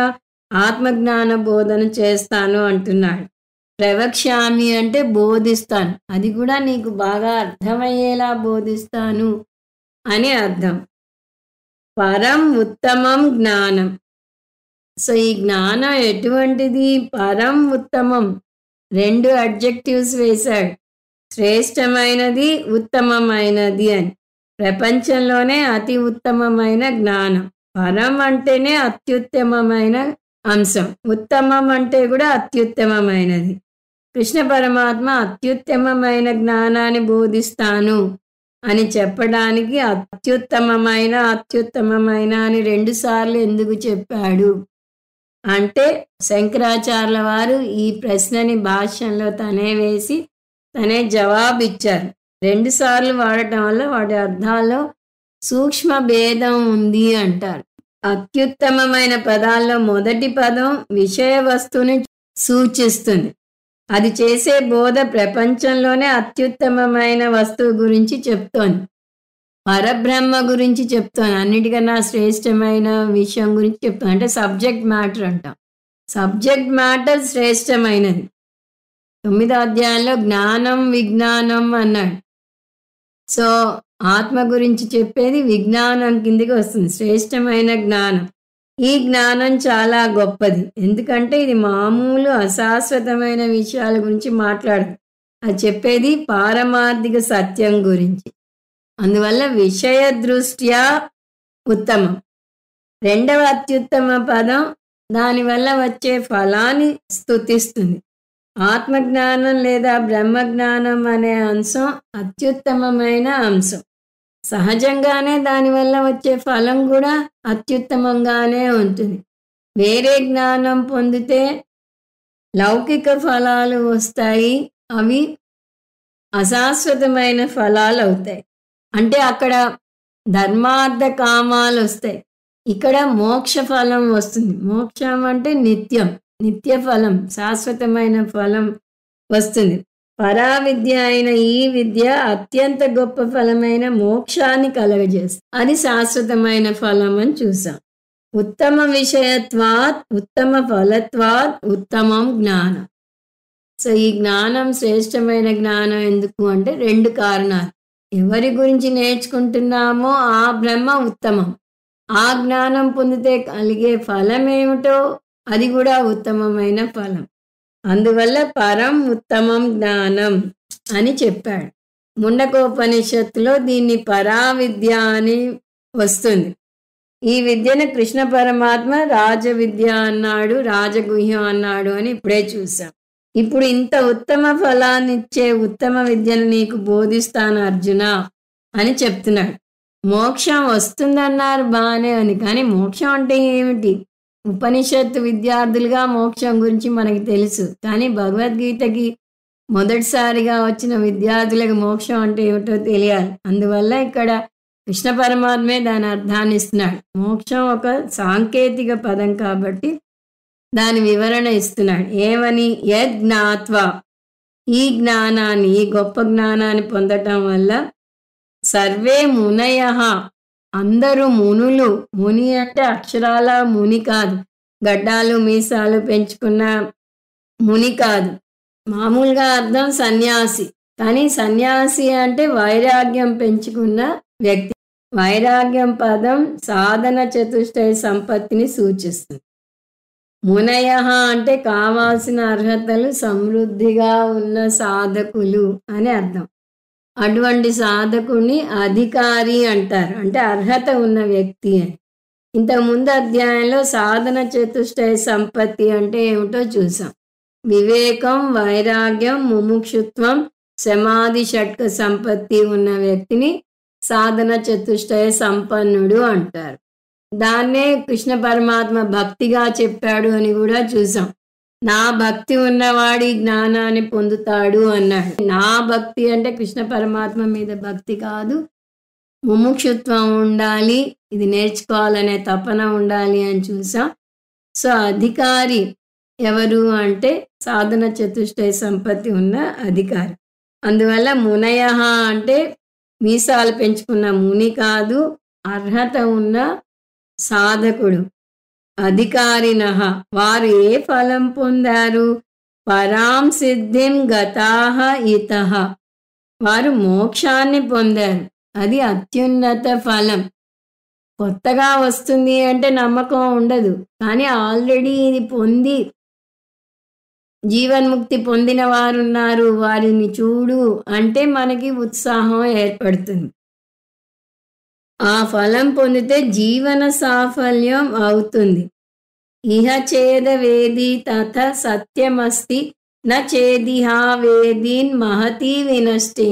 ఆత్మజ్ఞాన బోధన చేస్తాను అంటున్నాడు. ప్రవక్ష్యామి అంటే బోధిస్తాను, అది కూడా నీకు బాగా అర్థమయ్యేలా బోధిస్తాను అని అర్థం. పరం ఉత్తమం జ్ఞానం. సో ఈ జ్ఞానం ఎటువంటిది? పరం ఉత్తమం. 2 అడ్జెక్టివ్స్ వేశాడు, శ్రేష్టమైనది ఉత్తమమైనది అని. ప్రపంచంలోనే అతి ఉత్తమమైన జ్ఞానం. పరం అంటేనే అత్యుత్తమమైన అంశం, ఉత్తమం అంటే కూడా అత్యుత్తమమైనది. కృష్ణ పరమాత్మ అత్యుత్తమమైన జ్ఞానాన్ని బోధిస్తాను అని చెప్పడానికి అత్యుత్తమమైన అని 2 సార్లు ఎందుకు చెప్పాడు అంటే, శంకరాచార్యుల వారు ఈ ప్రశ్నని భాష్యంలో తనే వేసి తనే జవాబిచ్చారు. 2 సార్లు వాడటం వల్ల వాటి అర్థాల్లో సూక్ష్మ భేదం ఉంది అంటారు. అత్యుత్తమమైన పదాల్లో మొదటి పదం విషయ వస్తువుని సూచిస్తుంది. అది చేసే బోధ ప్రపంచంలోనే అత్యుత్తమమైన వస్తువు గురించి చెప్తోంది, పరబ్రహ్మ గురించి చెప్తోంది, అన్నిటికన్నా శ్రేష్టమైన విషయం గురించి చెప్తోంది. అంటే సబ్జెక్ట్ మ్యాటర్ అంటాం. సబ్జెక్ట్ మ్యాటర్ శ్రేష్టమైనది. 9వ అధ్యాయంలో జ్ఞానం విజ్ఞానం అన్నాడు. సో ఆత్మ గురించి చెప్పేది విజ్ఞానం కిందికి వస్తుంది, శ్రేష్టమైన జ్ఞానం. ఈ జ్ఞానం చాలా గొప్పది, ఎందుకంటే ఇది మామూలు అశాశ్వతమైన విషయాల గురించి మాట్లాడదు. అది చెప్పేది పారమార్థిక సత్యం గురించి. అందువల్ల విషయ దృష్ట్యా ఉత్తమం. 2వ అత్యుత్తమ పదం దానివల్ల వచ్చే ఫలాన్ని స్తుతిస్తుంది. ఆత్మజ్ఞానం లేదా బ్రహ్మజ్ఞానం అనే అంశం అత్యుత్తమమైన అంశం. సహజంగానే దానివల్ల వచ్చే ఫలం కూడా అత్యుత్తమంగానే ఉంటుంది. వేరే జ్ఞానం పొందితే లౌకిక ఫలాలు వస్తాయి, అవి అశాశ్వతమైన ఫలాలు అవుతాయి. అంటే అక్కడ ధర్మార్థ కామాలు వస్తాయి, ఇక్కడ మోక్ష ఫలం వస్తుంది. మోక్షం అంటే నిత్యం, నిత్య ఫలం, శాశ్వతమైన ఫలం వస్తుంది. పరావిద్య అయిన ఈ విద్య అత్యంత గొప్ప ఫలమైన మోక్షాన్ని కలగజేస్తుంది. అది శాశ్వతమైన ఫలం అని చూసాం. ఉత్తమ విషయత్వాత్ ఉత్తమ ఫలత్వాత్ ఉత్తమం జ్ఞానం. సో ఈ జ్ఞానం శ్రేష్టమైన జ్ఞానం ఎందుకు అంటే 2 కారణాలు. ఎవరి గురించి నేర్చుకుంటున్నామో ఆ బ్రహ్మ ఉత్తమం, ఆ జ్ఞానం పొందితే కలిగే ఫలం ఏమిటో అది కూడా ఉత్తమమైన ఫలం. అందువల్ల పరం ఉత్తమం జ్ఞానం అని చెప్పాడు. ముండకోపనిషత్తులో దీన్ని పరావిద్య అని వస్తుంది. ఈ విద్యను కృష్ణ పరమాత్మ రాజ విద్య అన్నాడు, రాజగుహ్యం అన్నాడు అని ఇప్పుడే చూసాం. ఇప్పుడు ఇంత ఉత్తమ ఫలాన్నిచ్చే ఉత్తమ విద్యను నీకు బోధిస్తాను అర్జున అని చెప్తున్నాడు. మోక్షం వస్తుందన్నారు బాగానే ఉంది, కానీ మోక్షం అంటే ఏమిటి? ఉపనిషత్తు విద్యార్థులుగా మోక్షం గురించి మనకి తెలుసు, కానీ భగవద్గీతకి మొదటిసారిగా వచ్చిన విద్యార్థులకు మోక్షం అంటే ఏమిటో తెలియాలి. అందువల్ల ఇక్కడ కృష్ణ పరమాత్మే దాని అర్థాన్ని ఇస్తున్నాడు. మోక్షం ఒక సాంకేతిక పదం కాబట్టి దాని వివరణ ఇస్తున్నాడు. ఏమని? యజ్ఞాత్వా, ఈ జ్ఞానాన్ని, ఈ గొప్ప జ్ఞానాన్ని పొందటం వల్ల సర్వే మునయః, అందరూ మునులు. ముని అంటే అక్షరాల ముని కాదు, గడ్డాలు మీసాలు పెంచుకున్న ముని కాదు. మామూలుగా అర్థం సన్యాసి, కానీ సన్యాసి అంటే వైరాగ్యం పెంచుకున్న వ్యక్తి. వైరాగ్యం పదం సాధన చతుష్టయ సంపత్తిని సూచిస్తుంది. మునయః అంటే కావాల్సిన అర్హతలు సమృద్ధిగా ఉన్న సాధకులు అని అర్థం. అటువంటి సాధకుని అధికారి అంటారు, అంటే అర్హత ఉన్న వ్యక్తి అని. ఇంతకుముందు అధ్యాయంలో సాధన చతుష్టయ సంపత్తి అంటే ఏమిటో చూసాం. వివేకం, వైరాగ్యం, ముముక్షుత్వం, సమాధి షట్క సంపత్తి ఉన్న వ్యక్తిని సాధన చతుష్టయ సంపన్నుడు అంటారు. దాన్నే కృష్ణ పరమాత్మ భక్తిగా చెప్పాడు అని కూడా చూసాం. నా భక్తి ఉన్నవాడి జ్ఞానాన్ని పొందుతాడు అన్నాడు. నా భక్తి అంటే కృష్ణ పరమాత్మ మీద భక్తి కాదు, ముముక్షుత్వం ఉండాలి, ఇది నేర్చుకోవాలనే తపన ఉండాలి అని చూసాం. సో అధికారి ఎవరు అంటే సాధన చతుష్టయ సంపత్తి ఉన్న అధికారి. అందువల్ల మునయః అంటే మీసాలు పెంచుకున్న ముని కాదు, అర్హత ఉన్న సాధకుడు. అధికారినః, వారు ఏ ఫలం పొందారు? పరాం సిద్ధిం గతాః ఇతః, వారు మోక్షాన్ని పొందారు. అది అత్యున్నత ఫలం. కొత్తగా వస్తుంది అంటే నమ్మకం ఉండదు, కానీ ఆల్రెడీ ఇది పొంది జీవన్ముక్తి పొందిన వారు ఉన్నారు, వారిని చూడు అంటే మనకి ఉత్సాహం ఏర్పడుతుంది. ఆ ఫలం పొందితే జీవన సాఫల్యం అవుతుంది. ఇహ చేద వేది తథ సత్యమస్తి న చేదిహా వేదీన్ మహతీ వినష్టి,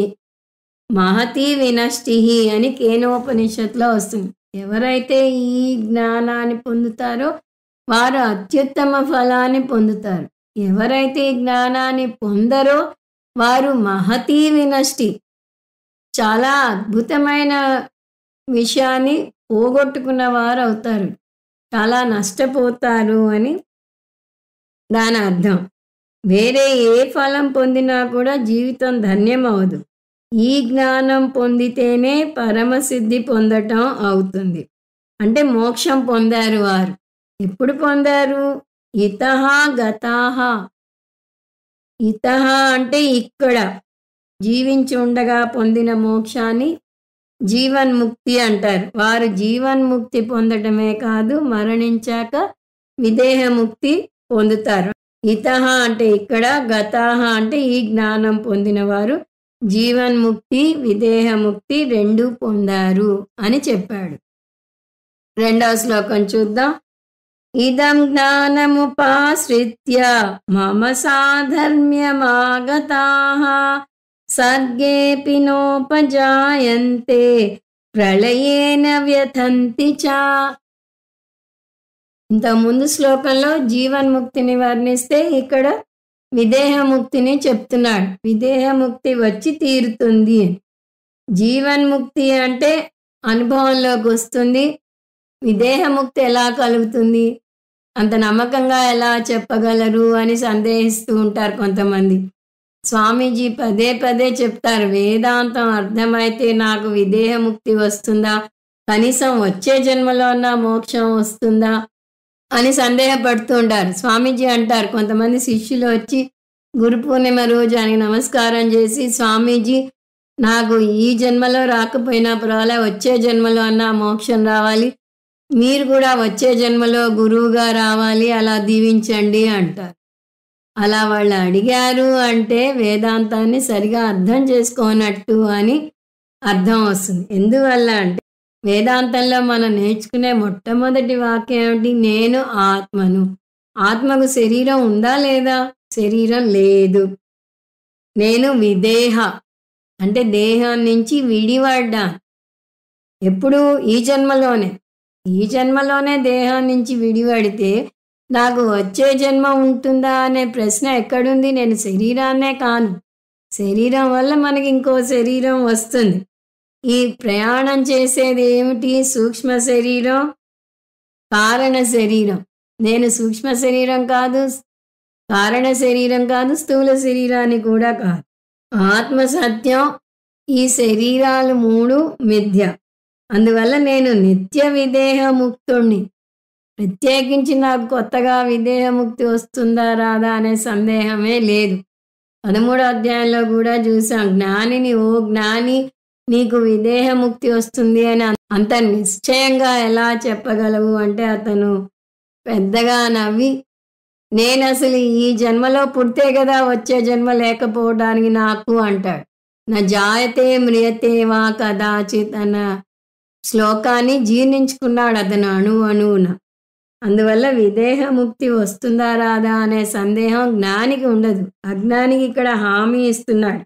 మహతీ వినష్టి అని కేనోపనిషత్తులో వస్తుంది. ఎవరైతే ఈ జ్ఞానాన్ని పొందుతారో వారు అత్యుత్తమ ఫలాన్ని పొందుతారు. ఎవరైతే ఈ జ్ఞానాన్ని పొందరో వారు మహతీ వినష్టి, చాలా అద్భుతమైన విషయాన్ని పోగొట్టుకున్న వారు అవుతారు, చాలా నష్టపోతారు అని దాని అర్థం. వేరే ఏ ఫలం పొందినా కూడా జీవితం ధన్యం అవదు. ఈ జ్ఞానం పొందితేనే పరమసిద్ధి పొందటం అవుతుంది. అంటే మోక్షం పొందారు వారు. ఎప్పుడు పొందారు? ఇతః గతాః. ఇతః అంటే ఇక్కడ జీవించి ఉండగా పొందిన మోక్షాన్ని జీవన్ముక్తి అంటారు. వారు జీవన్ముక్తి పొందటమే కాదు, మరణించాక విదేహముక్తి పొందుతారు. ఇతః అంటే ఇక్కడ, గతాః అంటే ఈ జ్ఞానం పొందిన వారు జీవన్ముక్తి, విదేహముక్తి రెండూ పొందారు అని చెప్పాడు. రెండవ శ్లోకం చూద్దాం. ఇదం జ్ఞానముపాశ్రిత్య మమ సాధర్మ్యమాగతాః సర్గేపి నోపజాయంతే ప్రళయేన వ్యథంతి చ. ఇంతకుముందు శ్లోకంలో జీవన్ముక్తిని వర్ణిస్తే ఇక్కడ విదేహముక్తిని చెప్తున్నాడు. విదేహముక్తి వచ్చి తీరుతుంది. జీవన్ముక్తి అంటే అనుభవంలోకి వస్తుంది. విదేహముక్తి ఎలా కలుగుతుంది? అంత నమ్మకంగా ఎలా చెప్పగలరు అని సందేహిస్తూ ఉంటారు కొంతమంది. స్వామీజీ పదే పదే చెప్తారు, వేదాంతం అర్థమైతే నాకు విదేహముక్తి వస్తుందా, కనీసం వచ్చే జన్మలో నా మోక్షం వస్తుందా అని సందేహపడుతూ ఉంటారు. స్వామీజీ అంటారు, కొంతమంది శిష్యులు వచ్చి గురు పూర్ణిమ రోజు ఆయనకి నమస్కారం చేసి, స్వామీజీ నాకు ఈ జన్మలో రాకపోయినా పర్వాలే, వచ్చే జన్మలో అన్నా మోక్షం రావాలి, మీరు కూడా వచ్చే జన్మలో గురువుగా రావాలి, అలా దీవించండి అంటారు. అలా వాళ్ళు అడిగారు అంటే వేదాంతాన్ని సరిగా అర్థం చేసుకోనట్టు అని అర్థం వస్తుంది. ఎందువల్ల అంటే వేదాంతంలో మనం నేర్చుకునే మొట్టమొదటి వాక్యం ఏమిటి? నేను ఆత్మను. ఆత్మకు శరీరం ఉందా లేదా? శరీరం లేదు. నేను విదేహ అంటే దేహం నుంచి విడిపడ్డా. ఎప్పుడు? ఈ జన్మలోనే. ఈ జన్మలోనే దేహం నుంచి విడిపడితే నాకు వచ్చే జన్మ ఉంటుందా అనే ప్రశ్న ఎక్కడుంది? నేను శరీరాన్నే కాను, శరీరం వల్ల మనకి ఇంకో శరీరం వస్తుంది. ఈ ప్రయాణం చేసేది ఏమిటి? సూక్ష్మ శరీరం, కారణ శరీరం. నేను సూక్ష్మ శరీరం కాదు, కారణ శరీరం కాదు, స్థూల శరీరాన్ని కూడా కాదు. ఆత్మ సత్యం, ఈ శరీరాలు 3 మిథ్య. అందువల్ల నేను నిత్య విదేహముక్తుణ్ణి. ప్రత్యేకించి నాకు కొత్తగా విదేహముక్తి వస్తుందా రాదా అనే సందేహమే లేదు. 13వ అధ్యాయంలో కూడా చూసాం, జ్ఞానిని ఓ జ్ఞాని నీకు విదేహముక్తి వస్తుంది అని అంత నిశ్చయంగా ఎలా చెప్పగలవు అంటే అతను పెద్దగా నవ్వి, నేను అసలు ఈ జన్మలో పుడితే కదా వచ్చే జన్మ లేకపోవడానికి నాకు అంటాడు. నా జాయతే మ్రియతే వా కదాచిత్ అన్న శ్లోకాన్ని జీర్ణించుకున్నాడు అతను అణువున. అందువల్ల విదేహముక్తి వస్తుందా రాదా అనే సందేహం జ్ఞానికి ఉండదు. అజ్ఞానికి ఇక్కడ హామీ ఇస్తున్నాడు,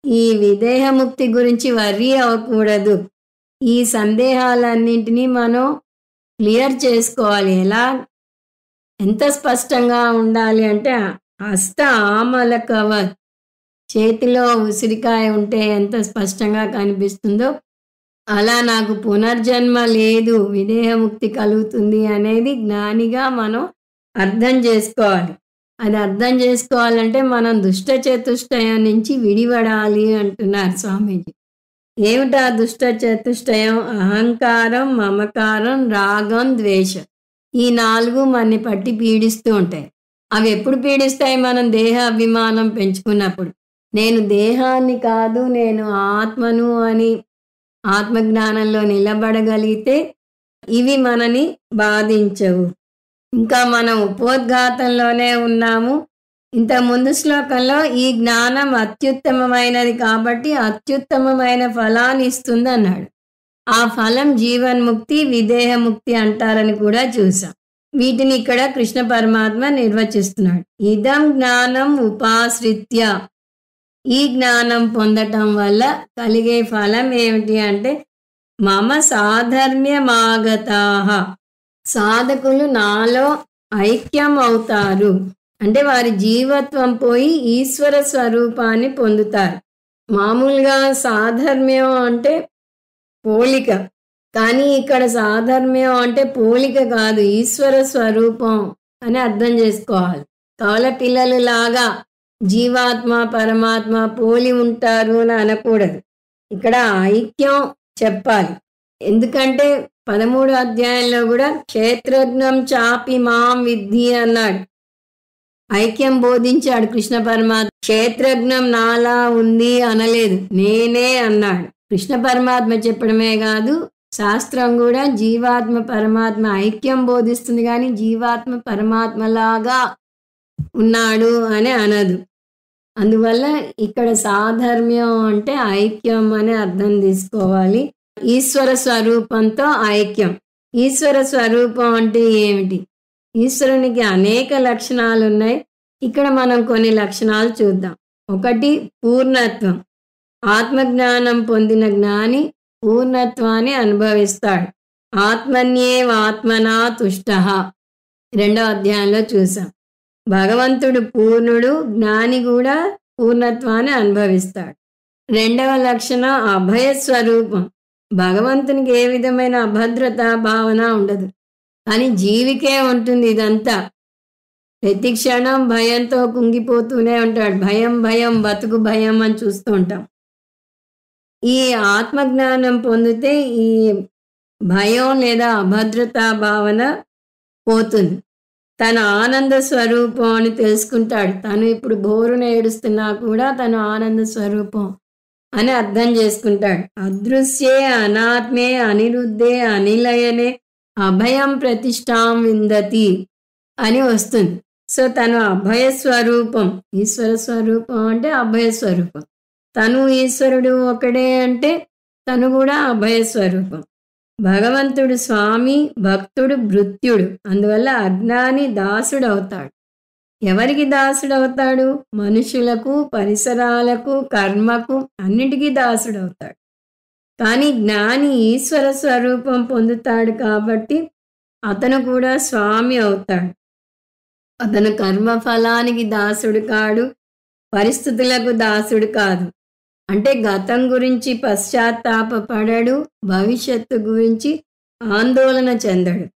ఈ విదేహముక్తి గురించి వర్రీ అవ్వకూడదు. ఈ సందేహాలన్నింటినీ మనం క్లియర్ చేసుకోవాలి. ఎలా, ఎంత స్పష్టంగా ఉండాలి అంటే హస్త ఆమల కవర్, చేతిలో ఉసిరికాయ ఉంటే ఎంత స్పష్టంగా కనిపిస్తుందో అలా నాకు పునర్జన్మ లేదు, విదేహముక్తి కలుగుతుంది అనేది జ్ఞానిగా మనం అర్థం చేసుకోవాలి. అది అర్థం చేసుకోవాలంటే మనం దుష్ట చతుష్టయం నుంచి విడిపడాలి అంటున్నారు స్వామీజీ. ఏమిటా దుష్ట చతుష్టయం? అహంకారం, మమకారం, రాగం, ద్వేషం. ఈ 4 మనని పట్టి పీడిస్తూ ఉంటాయి. అవి ఎప్పుడు పీడిస్తాయి? మనం దేహ అభిమానం పెంచుకున్నప్పుడు. నేను దేహాన్ని కాదు, నేను ఆత్మను అని ఆత్మజ్ఞానంలో నిలబడగలిగితే ఇవి మనని బాధించవు. ఇంకా మనం ఉపోద్ఘాతంలోనే ఉన్నాము. ఇంత ముందు శ్లోకంలో ఈ జ్ఞానం అత్యుత్తమమైనది కాబట్టి అత్యుత్తమమైన ఫలాన్ని ఇస్తుంది అన్నాడు. ఆ ఫలం జీవన్ముక్తి, విదేహముక్తి అంటారని కూడా చూసాం. వీటిని ఇక్కడ కృష్ణ పరమాత్మ నిర్వచిస్తున్నాడు. ఇదం జ్ఞానం ఉపాశ్రిత్య, ఈ జ్ఞానం పొందటం వల్ల కలిగే ఫలం ఏమిటి అంటే మమ సాధర్మ్యమాగతాః, సాధకులు నాలో ఐక్యం అవుతారు. అంటే వారి జీవత్వం పోయి ఈశ్వర స్వరూపాన్ని పొందుతారు. మామూలుగా సాధర్మ్యం అంటే పోలిక, కానీ ఇక్కడ సాధర్మ్యం అంటే పోలిక కాదు, ఈశ్వర స్వరూపం అని అర్థం చేసుకోవాలి. కవల పిల్లలు లాగా జీవాత్మ పరమాత్మ పోలి ఉంటారు అని అనకూడదు. ఇక్కడ ఐక్యం చెప్పాలి. ఎందుకంటే 13వ అధ్యాయంలో కూడా క్షేత్రజ్ఞం చాపి మాం విద్ధి అన్నాడు. ఐక్యం బోధించాడు కృష్ణ పరమాత్మ. క్షేత్రజ్ఞం నాలా ఉంది అనలేదు, నేనే అన్నాడు. కృష్ణ పరమాత్మ చెప్పడమే కాదు, శాస్త్రం కూడా జీవాత్మ పరమాత్మ ఐక్యం బోధిస్తుంది, కానీ జీవాత్మ పరమాత్మలాగా ఉన్నాడు అని అనదు. అందువల్ల ఇక్కడ సాధర్మ్యం అంటే ఐక్యం అని అర్థం తీసుకోవాలి. ఈశ్వర స్వరూపంతో ఐక్యం. ఈశ్వర స్వరూపం అంటే ఏమిటి? ఈశ్వరునికి అనేక లక్షణాలు ఉన్నాయి. ఇక్కడ మనం కొన్ని లక్షణాలు చూద్దాం. ఒకటి పూర్ణత్వం. ఆత్మజ్ఞానం పొందిన జ్ఞాని పూర్ణత్వాన్ని అనుభవిస్తాడు. ఆత్మన్యేవాత్మనా తుష్టః 2వ అధ్యాయంలో చూసాం. భగవంతుడు పూర్ణుడు, జ్ఞాని కూడా పూర్ణత్వాన్ని అనుభవిస్తాడు. 2వ లక్షణం అభయస్వరూపం. భగవంతునికి ఏ విధమైన అభద్రతా భావన ఉండదు, కానీ జీవికే ఉంటుంది ఇదంతా. ప్రతి క్షణం భయంతో కుంగిపోతూనే ఉంటాడు. భయం భయం బతుకు భయం అని చూస్తూ ఉంటాం. ఈ ఆత్మజ్ఞానం పొందితే ఈ భయం లేదా అభద్రతా భావన పోతుంది. తన ఆనంద స్వరూపం అని తెలుసుకుంటాడు. తను ఇప్పుడు బోరున ఏడుస్తున్నా కూడా తను ఆనంద స్వరూపం అని అర్థం చేసుకుంటాడు. అదృశ్యే అనాత్మే అనిరుద్ధే అనిలయనే అభయం ప్రతిష్టాం విందతి అని వస్తుంది. సో తను అభయ స్వరూపం. ఈశ్వర స్వరూపం అంటే అభయ స్వరూపం. తను ఈశ్వరుడు ఒకడే అంటే తను కూడా అభయ స్వరూపం. భగవంతుడు స్వామి, భక్తుడు భృత్యుడు. అందువల్ల అజ్ఞాని దాసుడు అవుతాడు. ఎవరికి దాసుడు అవుతాడు? మనుషులకు, పరిసరాలకు, కర్మకు, అన్నిటికీ దాసుడు అవుతాడు. కానీ జ్ఞాని ఈశ్వర స్వరూపం పొందుతాడు కాబట్టి అతను కూడా స్వామి అవుతాడు. అతను కర్మఫలానికి దాసుడు కాడు, పరిస్థితులకు దాసుడు కాదు. అంటే గతం గురించి పశ్చాత్తాపపడడు, భవిష్యత్తు గురించి ఆందోళన చెందడు.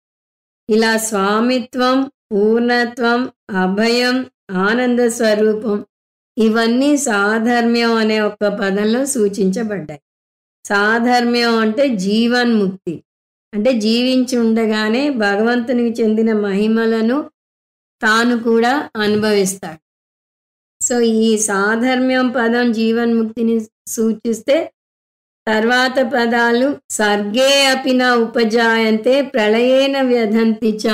ఇలా స్వామిత్వం, పూర్ణత్వం, అభయం, ఆనంద స్వరూపం ఇవన్నీ సాధర్మ్యం అనే ఒక్క పదంలో సూచించబడ్డాయి. సాధర్మ్యం అంటే జీవన్ముక్తి, అంటే జీవించి ఉండగానే భగవంతునికి చెందిన మహిమలను తాను కూడా అనుభవిస్తాడు. సో ఈ సాధర్మ్యం పదం జీవన్ముక్తిని సూచిస్తే తర్వాత పదాలు సర్గే అపిన ఉపజాయంతే ప్రళయేన వ్యధంతి చ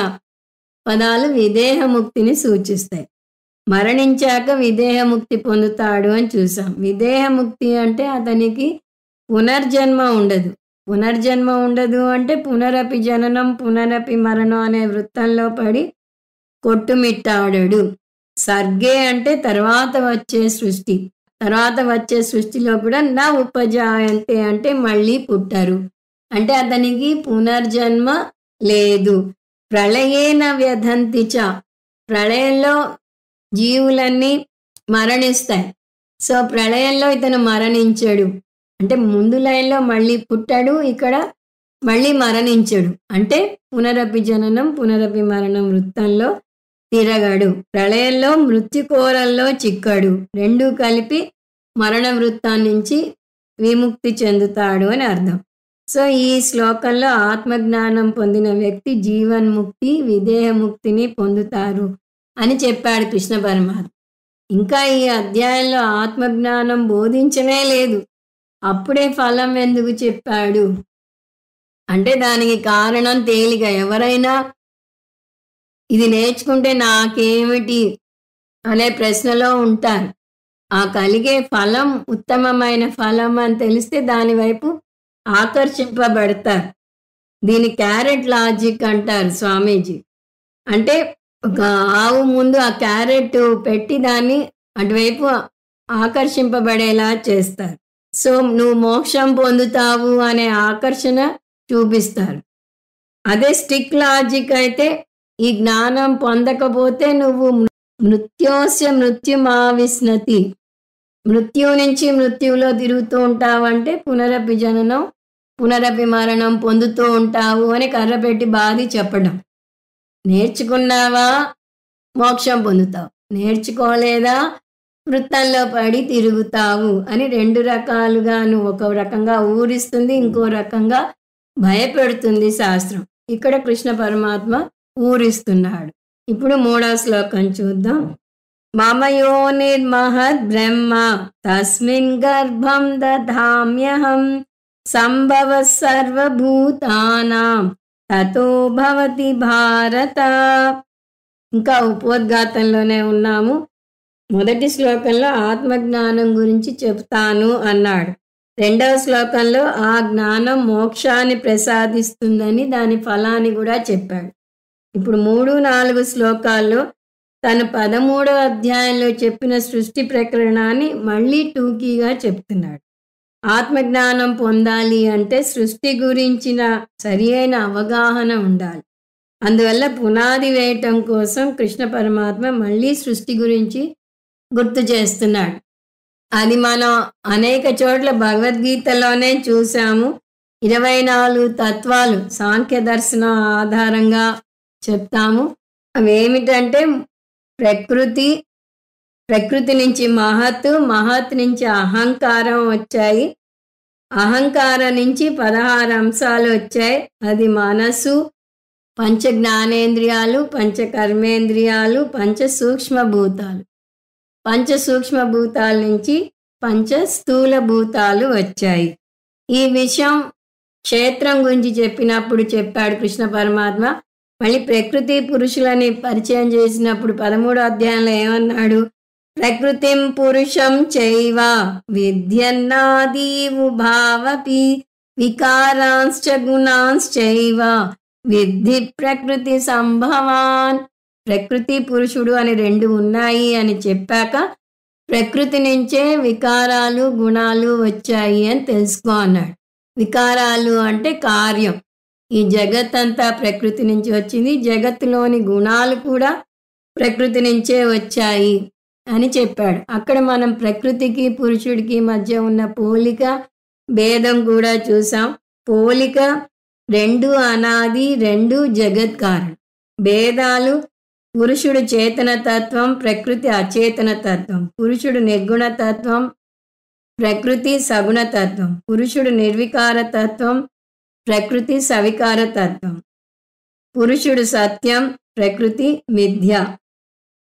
పదాలు విదేహముక్తిని సూచిస్తాయి. మరణించాక విదేహముక్తి పొందుతాడు అని చూసాం. విదేహముక్తి అంటే అతనికి పునర్జన్మ ఉండదు. పునర్జన్మ ఉండదు అంటే పునరపి జననం పునరపి మరణం అనే వృత్తంలో పడి కొట్టుమిట్టాడడు. సర్గే అంటే తర్వాత వచ్చే సృష్టి. తర్వాత వచ్చే సృష్టిలో కూడా నా ఉపజాయంతే అంటే మళ్ళీ పుట్టరు, అంటే అతనికి పునర్జన్మ లేదు. ప్రళయేన వ్యధంతి చ ప్రళయంలో జీవులన్నీ మరణిస్తాయి. సో ప్రళయంలో ఇతను మరణించడు, అంటే ముందు లైన్లో మళ్ళీ పుట్టాడు, ఇక్కడ మళ్ళీ మరణించడు, అంటే పునరపి జననం పునరపి మరణం వృత్తంలో తిరగడు. ప్రళయంలో మృత్యుకోరల్లో చిక్కడు, రెండూ కలిపి మరణ వృత్తాన్ని నుంచి విముక్తి చెందుతాడు అని అర్థం. సో ఈ శ్లోకంలో ఆత్మజ్ఞానం పొందిన వ్యక్తి జీవన్ముక్తి, విదేహముక్తిని పొందుతారు అని చెప్పాడు కృష్ణ పరమాత్మ. ఇంకా ఈ అధ్యాయంలో ఆత్మజ్ఞానం బోధించనే లేదు, అప్పుడే ఫలం ఎందుకు చెప్పాడు అంటే దానికి కారణం తేలిక. ఎవరైనా ఇది నేర్చుకుంటే నాకేమిటి అనే ప్రశ్నలో ఉంటారు. ఆ కలిగే ఫలం ఉత్తమమైన ఫలం అని తెలిస్తే దాని వైపు ఆకర్షింపబడతారు. దీని క్యారెట్ లాజిక్ అంటారు స్వామీజీ. అంటే ఒక ఆవు ముందు ఆ క్యారెట్ పెట్టి దాన్ని అటువైపు ఆకర్షింపబడేలా చేస్తారు. సో నువ్వు మోక్షం పొందుతావు అనే ఆకర్షణ చూపిస్తారు. అదే స్టిక్ లాజిక్ అయితే ఈ జ్ఞానం పొందకపోతే నువ్వు మృత్యోస్య మృత్యుమావిస్నతి, మృత్యు నుంచి మృత్యువులో తిరుగుతూ ఉంటావంటే పునరపి జననం పునరపి మరణం పొందుతూ ఉంటావు అని కర్ర పెట్టి బాధి చెప్పడం. నేర్చుకున్నావా మోక్షం పొందుతావు, నేర్చుకోలేదా వృత్తంలో పడి తిరుగుతావు అని రెండు రకాలుగా నువ్వు ఒక రకంగా ఊరిస్తుంది, ఇంకో రకంగా భయపెడుతుంది శాస్త్రం. ఇక్కడ కృష్ణ పరమాత్మ ఊరిస్తున్నాడు. ఇప్పుడు 3వ శ్లోకం చూద్దాం. మమయోనిర్మహద్ బ్రహ్మ తస్మిన్ గర్భం దధామ్యహం సంభవ సర్వభూతానాం తతో భవతి భారత. ఇంకా ఉపోద్ఘాతంలోనే ఉన్నాము. మొదటి శ్లోకంలో ఆత్మజ్ఞానం గురించి చెప్తాను అన్నాడు. 2వ శ్లోకంలో ఆ జ్ఞానం మోక్షాన్ని ప్రసాదిస్తుందని దాని ఫలాన్ని కూడా చెప్పాడు. ఇప్పుడు 3, 4 శ్లోకాల్లో తను 13వ అధ్యాయంలో చెప్పిన సృష్టి ప్రకరణాన్ని మళ్ళీ టూకీగా చెప్తున్నాడు. ఆత్మజ్ఞానం పొందాలి అంటే సృష్టి గురించిన సరి అయిన అవగాహన ఉండాలి. అందువల్ల పునాది వేయటం కోసం కృష్ణ పరమాత్మ మళ్ళీ సృష్టి గురించి గుర్తు చేస్తున్నాడు. అది మనం అనేక చోట్ల భగవద్గీతలోనే చూసాము. 24 తత్వాలు సాంఖ్య దర్శనం ఆధారంగా చెప్తాము. అవేమిటంటే ప్రకృతి నుంచి మహత్ నుంచి అహంకారం వచ్చాయి, అహంకారం నుంచి 16 అంశాలు వచ్చాయి. అది మనసు, పంచ జ్ఞానేంద్రియాలు, పంచ కర్మేంద్రియాలు, పంచ సూక్ష్మభూతాలు. పంచ సూక్ష్మభూతాల నుంచి పంచ స్థూల భూతాలు వచ్చాయి. ఈ విషయం క్షేత్రం గురించి చెప్పినప్పుడు చెప్పాడు కృష్ణ పరమాత్మ. మళ్ళీ ప్రకృతి పురుషులని పరిచయం చేసినప్పుడు 13వ అధ్యాయంలో ఏమన్నాడు? ప్రకృతిం పురుషం చైవ విద్యన్నాదీవుభావపి వికారాంశ్చ గుణాంశ్చైవ విద్ధి ప్రకృతి సంభవాన్. ప్రకృతి పురుషుడు అని 2 ఉన్నాయి అని చెప్పాక ప్రకృతి నుంచే వికారాలు గుణాలు వచ్చాయి అని తెలుసుకో అన్నాడు. వికారాలు అంటే కార్యం. ఈ జగత్తంతా ప్రకృతి నుంచి వచ్చింది, జగత్తులోని గుణాలు కూడా ప్రకృతి నుంచే వచ్చాయి అని చెప్పాడు. అక్కడ మనం ప్రకృతికి పురుషుడికి మధ్య ఉన్న పోలిక భేదం కూడా చూసాం. పోలిక రెండు అనాది, రెండు జగత్కారణం. భేదాలు పురుషుడు చేతన తత్వం, ప్రకృతి అచేతన తత్వం. పురుషుడు నిర్గుణ తత్వం, ప్రకృతి సగుణ తత్వం. పురుషుడు నిర్వికార తత్వం, ప్రకృతి సవికార తత్వం. పురుషుడు సత్యం, ప్రకృతి మిథ్య.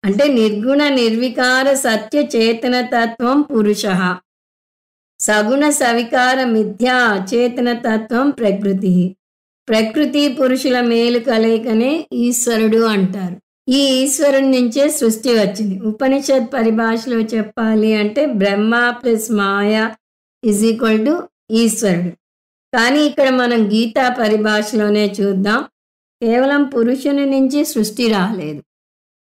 అంటే నిర్గుణ నిర్వికార సత్య చేతన తత్వం పురుష, సగుణ సవికార మిథ్య అచేతన తత్వం ప్రకృతి. ప్రకృతి పురుషుల మేలు కలయికనే ఈశ్వరుడు అంటారు. ఈ ఈశ్వరుడి నుంచే సృష్టి వచ్చింది. ఉపనిషత్ పరిభాషలో చెప్పాలి అంటే Brahma plus maya is equal to ఈశ్వరుడు. కానీ ఇక్కడ మనం గీతా పరిభాషలోనే చూద్దాం. కేవలం పురుషుని నుంచి సృష్టి రాలేదు,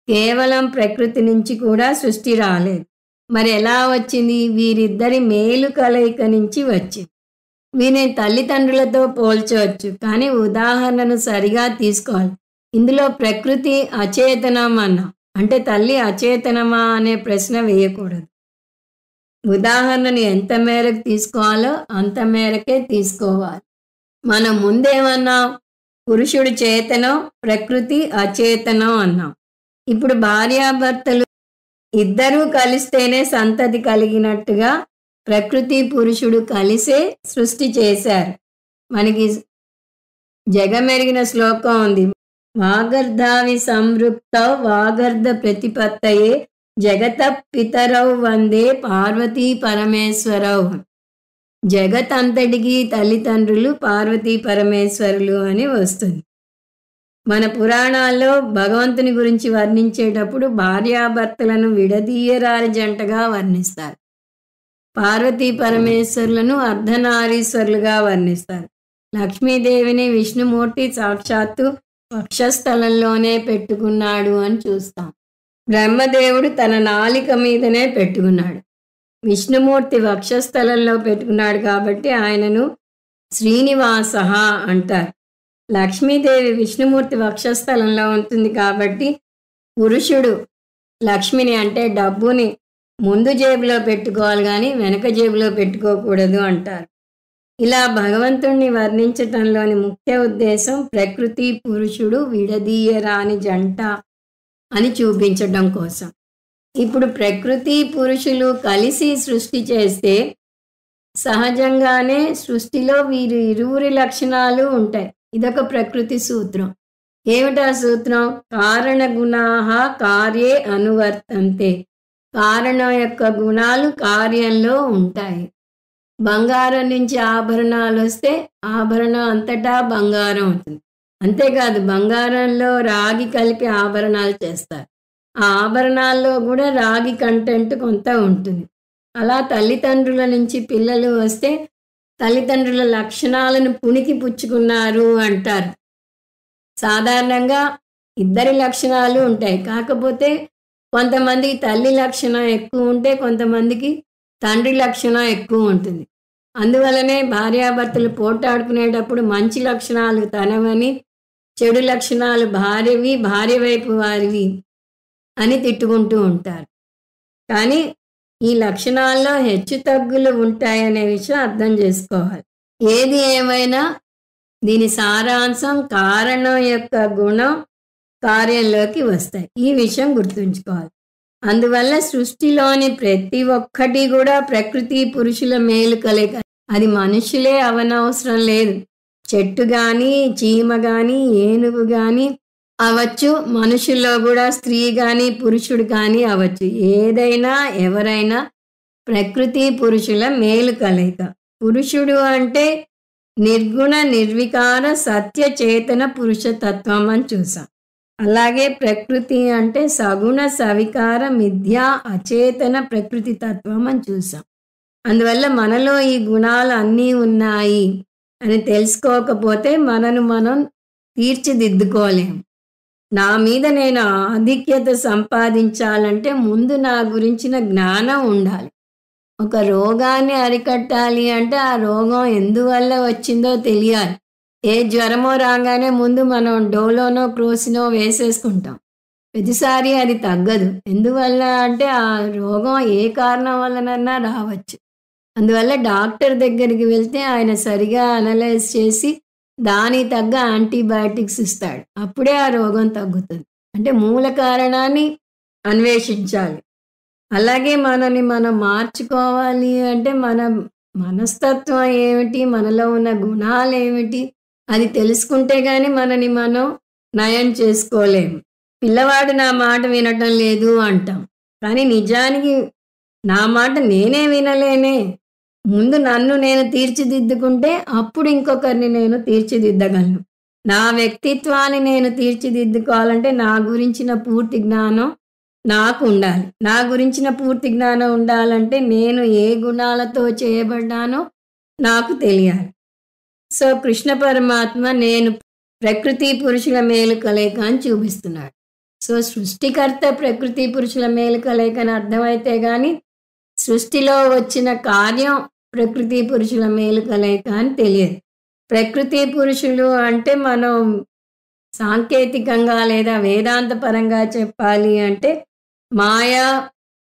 కేవలం ప్రకృతి నుంచి కూడా సృష్టి రాలేదు. మరి ఎలా వచ్చింది? వీరిద్దరి మేలు కలయిక నుంచి వచ్చింది. వీరిని తల్లిదండ్రులతో పోల్చవచ్చు, కానీ ఉదాహరణను సరిగా తీసుకోవాలి. ఇందులో ప్రకృతి అచేతనం అన్నా అంటే తల్లి అచేతనమా అనే ప్రశ్న వేయకూడదు. ఉదాహరణను ఎంత మేరకు తీసుకోవాలో అంత మేరకే తీసుకోవాలి. మనం ముందేమన్నాం? పురుషుడు చేతనం, ప్రకృతి అచేతనం అన్నాం. ఇప్పుడు భార్యాభర్తలు ఇద్దరూ కలిస్తేనే సంతతి కలిగినట్టుగా ప్రకృతి పురుషుడు కలిసే సృష్టి చేశారు. మనకి జగమెరిగిన శ్లోకం ఉంది. వాగర్ధావి సంవృక్తౌ వాగర్ధ ప్రతిపత్తయే జగత పితరౌ వందే పార్వతీ పరమేశ్వరౌ. జగత్ అంతటికి తల్లిదండ్రులు పార్వతీ పరమేశ్వరులు అని వస్తుంది. మన పురాణాల్లో భగవంతుని గురించి వర్ణించేటప్పుడు భార్యాభర్తలను విడదీయరాని జంటగా వర్ణిస్తారు. పార్వతీ పరమేశ్వరులను అర్ధనారీశ్వరులుగా వర్ణిస్తారు. లక్ష్మీదేవిని విష్ణుమూర్తి సాక్షాత్తు వక్షస్థలంలోనే పెట్టుకున్నాడు అని చూస్తాం. బ్రహ్మదేవుడు తన నాలిక మీదనే పెట్టుకున్నాడు. విష్ణుమూర్తి వక్షస్థలంలో పెట్టుకున్నాడు కాబట్టి ఆయనను శ్రీనివాస అంటారు. లక్ష్మీదేవి విష్ణుమూర్తి వక్షస్థలంలో ఉంటుంది కాబట్టి పురుషుడు లక్ష్మిని అంటే డబ్బుని ముందు జేబులో పెట్టుకోవాలి కానీ వెనక జేబులో పెట్టుకోకూడదు అంటారు. ఇలా భగవంతుణ్ణి వర్ణించటంలోని ముఖ్య ఉద్దేశం ప్రకృతి పురుషుడు విడదీయరాని జంట అని చూపించడం కోసం. ఇప్పుడు ప్రకృతి పురుషులు కలిసి సృష్టి చేస్తే సహజంగానే సృష్టిలో వీరి ఇరువురి లక్షణాలు ఉంటాయి. ఇదొక ప్రకృతి సూత్రం. ఏమిటా సూత్రం? కారణ గుణాః కార్యే అనువర్తంతే. కారణం యొక్క గుణాలు కార్యంలో ఉంటాయి. బంగారం నుంచి ఆభరణాలు వస్తే ఆభరణం అంతటా బంగారం అవుతుంది. అంతేకాదు బంగారంలో రాగి కలిపి ఆభరణాలు చేస్తారు. ఆ ఆభరణాల్లో కూడా రాగి కంటెంట్ కొంత ఉంటుంది. అలా తల్లిదండ్రుల నుంచి పిల్లలు వస్తే తల్లిదండ్రుల లక్షణాలను పుణికి పుచ్చుకున్నారు అంటారు. సాధారణంగా ఇద్దరి లక్షణాలు ఉంటాయి. కాకపోతే కొంతమందికి తల్లి లక్షణం ఎక్కువ ఉంటే కొంతమందికి తండ్రి లక్షణం ఎక్కువ ఉంటుంది. అందువలనే భార్యాభర్తలు పోటాడుకునేటప్పుడు మంచి లక్షణాలు తనవని, చెడు లక్షణాలు భార్యవి, భార్య వైపు వారివి అని తిట్టుకుంటూ ఉంటారు. కానీ ఈ లక్షణాల్లో హెచ్చు తగ్గులు ఉంటాయనే విషయం అర్థం చేసుకోవాలి. ఏది ఏమైనా దీని సారాంశం కారణం యొక్క గుణం కార్యంలోకి వస్తాయి. ఈ విషయం గుర్తుంచుకోవాలి. అందువల్ల సృష్టిలోని ప్రతి ఒక్కటి కూడా ప్రకృతి పురుషుల మేలు కలయిక. అది మనుషులే అవనవసరం లేదు. చెట్టు కానీ, చీమ కానీ, ఏనుగు కానీ అవచ్చు. మనుషుల్లో కూడా స్త్రీ కానీ పురుషుడు కానీ అవచ్చు. ఏదైనా ఎవరైనా ప్రకృతి పురుషుల మేలు కలయిక. పురుషుడు అంటే నిర్గుణ నిర్వికార సత్య చేతన పురుషతత్వం అని చూసాం. అలాగే ప్రకృతి అంటే సగుణ సవికార మిథ్యా అచేతన ప్రకృతి తత్వం అని చూసాం. అందువల్ల మనలో ఈ గుణాలు అన్నీ ఉన్నాయి అని తెలుసుకోకపోతే మనను మనం తీర్చిదిద్దుకోలేము. నా మీద నేను ఆధిక్యత సంపాదించాలంటే ముందు నా గురించిన జ్ఞానం ఉండాలి. ఒక రోగాన్ని అరికట్టాలి అంటే ఆ రోగం ఎందువల్ల వచ్చిందో తెలియాలి. ఏ జ్వరమో రాగానే ముందు మనం డోలోనో క్రోసినో వేసేసుకుంటాం. ప్రతిసారి అది తగ్గదు. ఎందువల్ల అంటే ఆ రోగం ఏ కారణం వల్లనన్నా రావచ్చు. అందువల్ల డాక్టర్ దగ్గరికి వెళ్తే ఆయన సరిగా అనలైజ్ చేసి దానికి తగ్గ యాంటీబయాటిక్స్ ఇస్తాడు. అప్పుడే ఆ రోగం తగ్గుతుంది. అంటే మూల కారణాన్ని అన్వేషించాలి. అలాగే మనని మనం మార్చుకోవాలి అంటే మన మనస్తత్వం ఏమిటి? మనలో ఉన్న గుణాలేమిటి? అది తెలుసుకుంటే గాని మనని మనం నయం చేసుకోలేము. పిల్లవాడు నా మాట వినటం లేదు అంటాం. కానీ నిజానికి నా మాట నేనే వినలేనే. ముందు నన్ను నేను తీర్చిదిద్దుకుంటే అప్పుడు ఇంకొకరిని నేను తీర్చిదిద్దగలను. నా వ్యక్తిత్వాన్ని నేను తీర్చిదిద్దుకోవాలంటే నా గురించిన పూర్తి జ్ఞానం నాకు ఉండాలి. నా గురించిన పూర్తి జ్ఞానం ఉండాలంటే నేను ఏ గుణాలతో చేయబడ్డానో నాకు తెలియాలి. సో కృష్ణ పరమాత్మ నేను ప్రకృతి పురుషుల మేలు కలయిక అని చూపిస్తున్నాడు. సో సృష్టికర్త ప్రకృతి పురుషుల మేలు కలయిక అని అర్థమైతే కానీ సృష్టిలో వచ్చిన కార్యం ప్రకృతి పురుషుల మేలు కలయిక అని తెలియదు. ప్రకృతి పురుషులు అంటే మనం సాంకేతికంగా లేదా వేదాంత పరంగా చెప్పాలి అంటే మాయా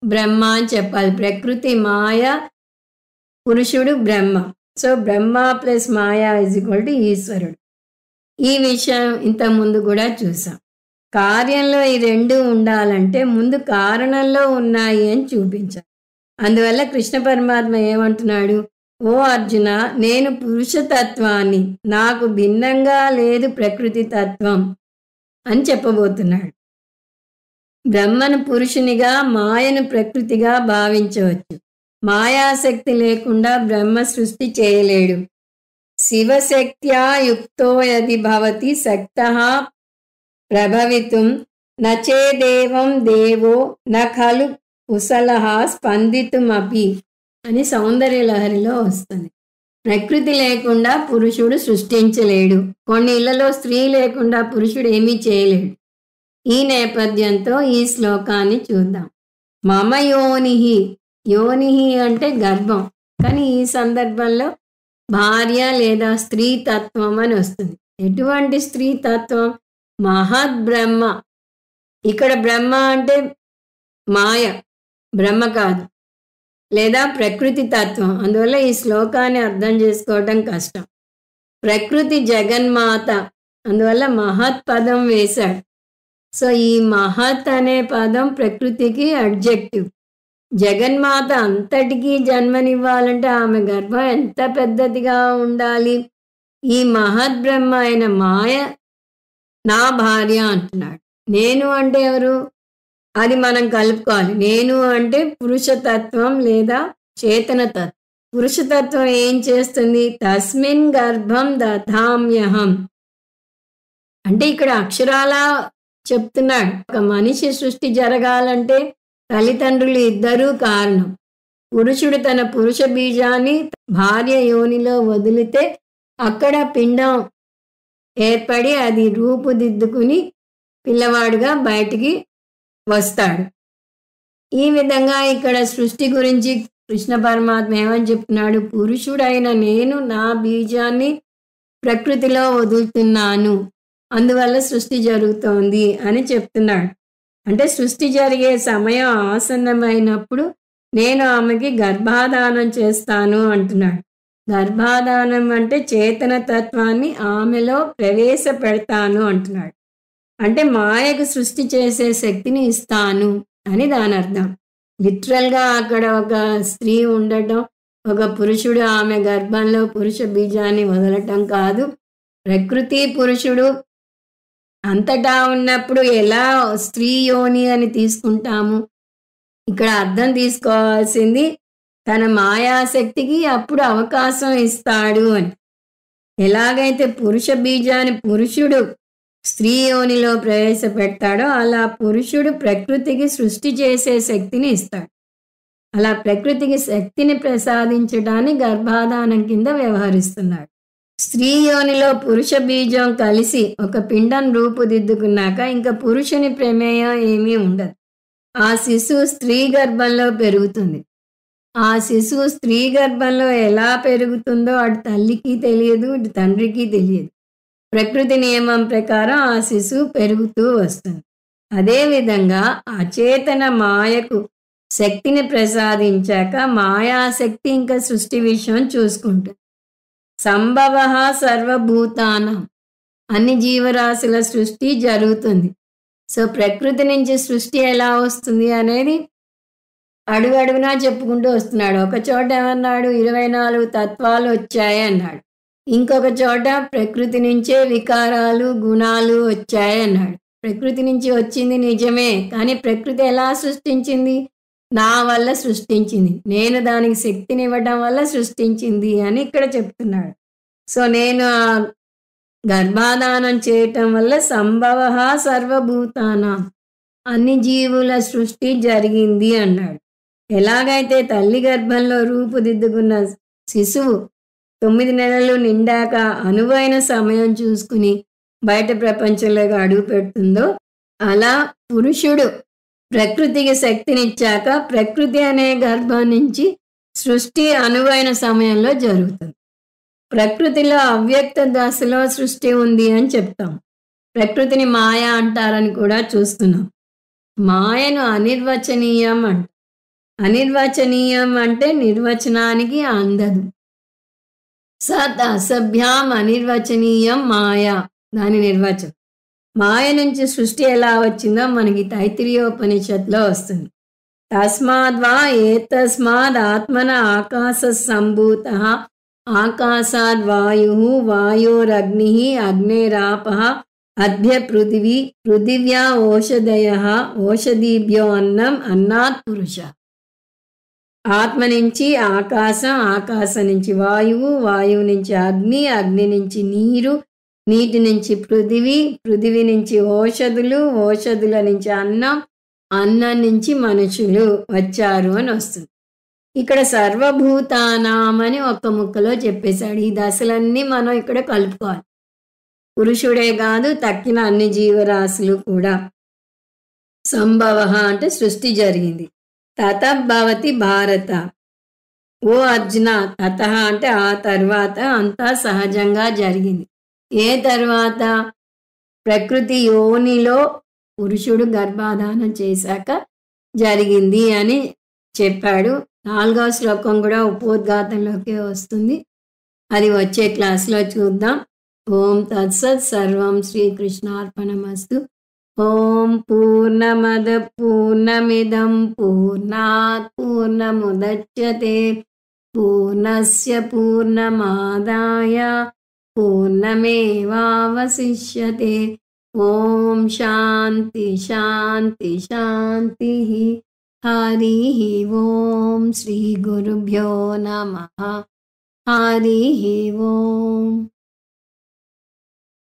బ్రహ్మ అని చెప్పాలి. ప్రకృతి మాయ, పురుషుడు బ్రహ్మ. సో బ్రహ్మ ప్లస్ మాయా = ఈశ్వరుడు. ఈ విషయం ఇంతకుముందు కూడా చూసాం. కార్యంలో ఈ రెండు ఉండాలంటే ముందు కారణంలో ఉన్నాయి అని చూపించాలి. అందువల్ల కృష్ణ పరమాత్మ ఏమంటున్నాడు? ఓ అర్జున, నేను పురుషతత్వాన్ని, నాకు భిన్నంగా లేదు ప్రకృతి తత్వం అని చెప్పబోతున్నాడు. బ్రహ్మను పురుషునిగా, మాయను ప్రకృతిగా భావించవచ్చు. మాయాశక్తి లేకుండా బ్రహ్మ సృష్టి చేయలేడు. శివశక్త్యా యుక్తో యది భవతి శక్తః ప్రభవితుం నచేదేవం దేవో న ఖలు కుశలః స్పందితుమపి అని సౌందర్య లహరిలో వస్తుంది. ప్రకృతి లేకుండా పురుషుడు సృష్టించలేడు. కొన్ని ఇళ్లలో స్త్రీ లేకుండా పురుషుడు ఏమీ చేయలేడు. ఈ నేపథ్యంతో ఈ శ్లోకాన్ని చూద్దాం. మమ యోనిహి, యోనిహి అంటే గర్భం, కానీ ఈ సందర్భంలో భార్య లేదా స్త్రీ తత్వం అని వస్తుంది. ఎటువంటి స్త్రీ తత్వం? మహద్ బ్రహ్మ. ఇక్కడ బ్రహ్మ అంటే మాయ, బ్రహ్మ కాదు, లేదా ప్రకృతి తత్వం. అందువల్ల ఈ శ్లోకాన్ని అర్థం చేసుకోవటం కష్టం. ప్రకృతి జగన్మాత, అందువల్ల మహత్ పదం వేశాడు. సో ఈ మహత్ అనే పదం ప్రకృతికి అడ్జెక్టివ్. జగన్మాత అంతటికీ జన్మనివ్వాలంటే ఆమె గర్భం ఎంత పెద్దదిగా ఉండాలి. ఈ మహద్ బ్రహ్మ అయిన మాయ నా భార్య అంటున్నాడు. నేను అంటే ఎవరు? అది మనం కలుపుకోవాలి. నేను అంటే పురుషతత్వం లేదా చేతనతత్వం. పురుషతత్వం ఏం చేస్తుంది? తస్మిన్ గర్భం దధామ్యహం అంటే ఇక్కడ అక్షరాల చెప్తున్నాడు. ఒక మనిషి సృష్టి జరగాలంటే తల్లిదండ్రులు ఇద్దరూ కారణం. పురుషుడు తన పురుష బీజాన్ని భార్య యోనిలో వదిలితే అక్కడ పిండం ఏర్పడి అది రూపుదిద్దుకుని పిల్లవాడుగా బయటికి వస్తాడు. ఈ విధంగా ఇక్కడ సృష్టి గురించి కృష్ణ పరమాత్మ ఏమని చెప్తున్నాడు? పురుషుడైన నేను నా బీజాన్ని ప్రకృతిలో వదులుతున్నాను, అందువల్ల సృష్టి జరుగుతోంది అని చెప్తున్నాడు. అంటే సృష్టి జరిగే సమయం ఆసన్నమైనప్పుడు నేను ఆమెకి గర్భాధానం చేస్తాను అంటున్నాడు. గర్భాధానం అంటే చేతన తత్వాన్ని ఆమెలో ప్రవేశపెడతాను అంటున్నాడు. అంటే మాయకు సృష్టి చేసే శక్తిని ఇస్తాను అని దాని అర్థం. లిటరల్గా అక్కడ ఒక స్త్రీ ఉండటం, ఒక పురుషుడు ఆమె గర్భంలో పురుష బీజాన్ని వదలటం కాదు. ప్రకృతి పురుషుడు అంతటా ఉన్నప్పుడు ఎలా స్త్రీ యోని అని తీసుకుంటాము? ఇక్కడ అర్థం తీసుకోవాల్సింది తన మాయాశక్తికి అప్పుడు అవకాశం ఇస్తాడు అని. ఎలాగైతే పురుష బీజాన్ని పురుషుడు స్త్రీ యోనిలో ప్రవేశపెడతాడో అలా పురుషుడు ప్రకృతికి సృష్టి చేసే శక్తిని ఇస్తాడు. అలా ప్రకృతికి శక్తిని ప్రసాదించడానికి గర్భాధానం కింద వ్యవహరిస్తున్నాడు. స్త్రీ యోనిలో పురుష బీజం కలిసి ఒక పిండం రూపుదిద్దుకున్నాక ఇంకా పురుషుని ప్రమేయం ఏమీ ఉండదు. ఆ శిశువు స్త్రీ గర్భంలో పెరుగుతుంది. ఆ శిశువు స్త్రీ గర్భంలో ఎలా పెరుగుతుందో అటు తల్లికి తెలియదు, ఇటు తండ్రికి తెలియదు. ప్రకృతి నియమం ప్రకారం ఆ శిశువు పెరుగుతూ వస్తుంది. అదేవిధంగా అచేతన మాయకు శక్తిని ప్రసాదించాక మాయాశక్తి ఇంకా సృష్టి విషయం చూసుకుంటుంది. సంభవ సర్వభూతానం, అన్ని జీవరాశుల సృష్టి జరుగుతుంది. సో ప్రకృతి నుంచి సృష్టి ఎలా వస్తుంది అనేది అడుగడుగునా చెప్పుకుంటూ వస్తున్నాడు. ఒక చోట ఏమన్నాడు, 24 తత్వాలు వచ్చాయి అన్నాడు. ఇంకొక చోట ప్రకృతి నుంచే వికారాలు గుణాలు వచ్చాయి అన్నాడు. ప్రకృతి నుంచి వచ్చింది నిజమే, కానీ ప్రకృతి ఎలా సృష్టించింది? నా వల్ల సృష్టించింది, నేను దానికి శక్తిని ఇవ్వడం వల్ల సృష్టించింది అని ఇక్కడ చెప్తున్నాడు. సో నేను గర్భాధానం చేయటం వల్ల సంభవ సర్వభూతానం, అన్ని జీవుల సృష్టి జరిగింది అన్నాడు. ఎలాగైతే తల్లి గర్భంలో రూపుదిద్దుకున్న శిశువు 9 నెలలు నిండాక అనువైన సమయం చూసుకుని బయట ప్రపంచంలోకి అడుగు పెడుతుందో, అలా పురుషుడు ప్రకృతికి శక్తినిచ్చాక ప్రకృతి అనే గర్భం నుంచి సృష్టి అనువైన సమయంలో జరుగుతుంది. ప్రకృతిలో అవ్యక్త దశలో సృష్టి ఉంది అని చెప్తాం. ప్రకృతిని మాయ అంటారని కూడా చూస్తున్నాం. మాయను అనిర్వచనీయం అంట. అనిర్వచనీయం అంటే నిర్వచనానికి అందదు. సత్ అసభ్యాం అనిర్వచనీయం మాయా, దాని నిర్వచనం. మాయ నుంచి సృష్టి ఎలా వచ్చిందో మనకి తైత్తిరీయోపనిషత్తులో వస్తుంది. తస్మాద్వా ఏతస్మాద్ ఆత్మన ఆకాశ సంభూత, ఆకాశాద్ వాయు, వాయోరగ్ని, అగ్నేరాప, అద్భ్య పృథివీ, పృథివ్యా ఓషధయ, ఓషధీభ్యో అన్నం, అన్నాత్ పురుష. ఆత్మ నుంచి ఆకాశం, ఆకాశం నుంచి వాయువు, వాయువు నుంచి అగ్ని, అగ్ని నుంచి నీరు, నీటి నుంచి పృథివీ, పృథివీ నుంచి ఓషధులు, ఓషధుల నుంచి అన్నం, అన్నం నుంచి మనుషులు వచ్చారు అని వస్తుంది. ఇక్కడ సర్వభూతానాం అని ఒక్క ముక్కలో చెప్పేశాడు. ఈ దశలన్నీ మనం ఇక్కడ కలుపుకోవాలి. పురుషుడే కాదు, తక్కిన అన్ని జీవరాశులు కూడా. సంభవ అంటే సృష్టి జరిగింది. తతభవతి భారత, ఓ అర్జున, తత అంటే ఆ తర్వాత అంతా సహజంగా జరిగింది. ఏ తర్వాత? ప్రకృతి యోనిలో పురుషుడు గర్భాధానం చేశాక జరిగింది అని చెప్పాడు. 4వ శ్లోకం కూడా ఉపోద్ఘాతంలోకి వస్తుంది. అది వచ్చే క్లాస్లో చూద్దాం. ఓం తత్సత్. సర్వం శ్రీకృష్ణార్పణమస్తు. ఓం పూర్ణమద పూర్ణమిదం పూర్ణాత్ పూర్ణముదచ్యతే పూర్ణస్య పూర్ణమాదాయ పూర్ణమేవావశిష్యతే. ఓం శాంతి శాంతి శాంతి. హరి ఓం. శ్రీ గురుభ్యో నమః. హరి ఓం.